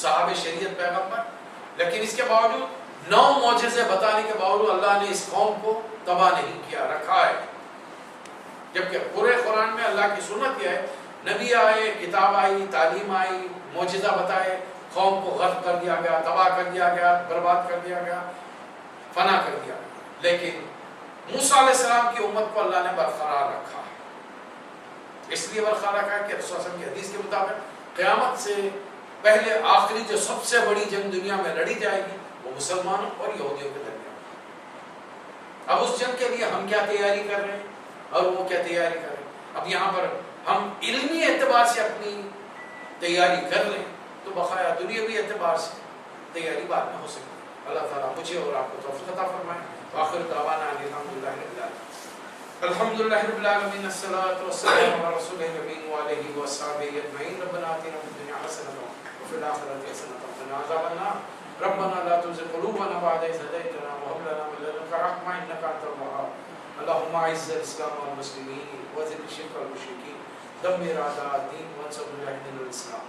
صاحب شریعت پیغمبر، لیکن اس کے باوجود 9 معجزے بتانے کے باوجود اللہ نے اس قوم کو تباہ نہیں کیا، رکھا ہے۔ جبکہ پورے قرآن میں اللہ کی سنت یہ ہے، نبی آئے، کتاب آئی، تعلیم آئی، معجزہ بتائے، قوم کو غرق کر دیا گیا، تباہ کر دیا گیا، برباد کر دیا گیا، فنا کر دیا گیا، لیکن موسیٰ علیہ السلام کی امت کو اللہ نے برقرار رکھا، اس لیے برقرار رکھا کہ رسول اللہ علیہ وسلم کی حدیث کے مطابق قیامت سے پہلے آخری جو سب سے بڑی جنگ دنیا میں لڑی جائے گی وہ مسلمانوں اور یہودیوں کے درمیان۔ اب اس جنگ کے لیے ہم کیا تیاری کر رہے ہیں اور وہ کیا تیاری کر رہے ہیں؟ اب یہاں پر ہم علمی اعتبار سے اپنی تیاری کر لیں تو بقایا دنیاوی اعتبار سے تیاری بعد میں ہو سکتی ہے۔ اللہ تعالیٰ مجھے اور آپ کو توفیق عطا فرمائے۔ آخر دعوانا الحمدللہ رب العالمین۔ الحمدللہ رب العالمین، الصلاۃ والسلام علی رسول النبی وعلیہ وصحبہ اجمعین۔ ربنا آتنا فی الدنیا حسنۃ وفی الآخرۃ حسنۃ وقنا عذاب النار۔ ربنا لا تزغ قلوبنا بعد إذ هديتنا وهب لنا من لدنك رحمة إنك أنت الوهاب۔ اللهم أعز الإسلام والمسلمين وأذل الشرك والمشركين دمر أعداء الدين وانصر مجاهدين الإسلام۔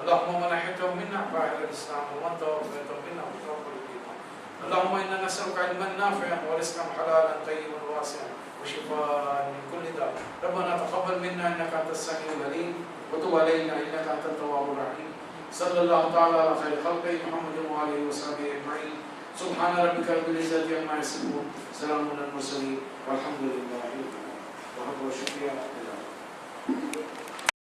اللهم من أحييته منا فأحيا الإسلام ومن توفيته منا فتوفى الإيمان۔ اللهم إنا نسألك علما نافعا ورزقا حلالا طيبا واسعا وشفاء من كل داء۔ ربنا تقبل منا إنك أنت السميع العليم وتب علينا إنك أنت التواب الرحيم۔ صلی اللہ تعالیٰ علی خیر خلقہ محمد وآلہ وصحبہ اجمعین۔ سبحان ربک رب العزۃ عما یصفون، سلام علی المرسلین والحمد للہ رب العالمین۔ بہت بہت شکریہ۔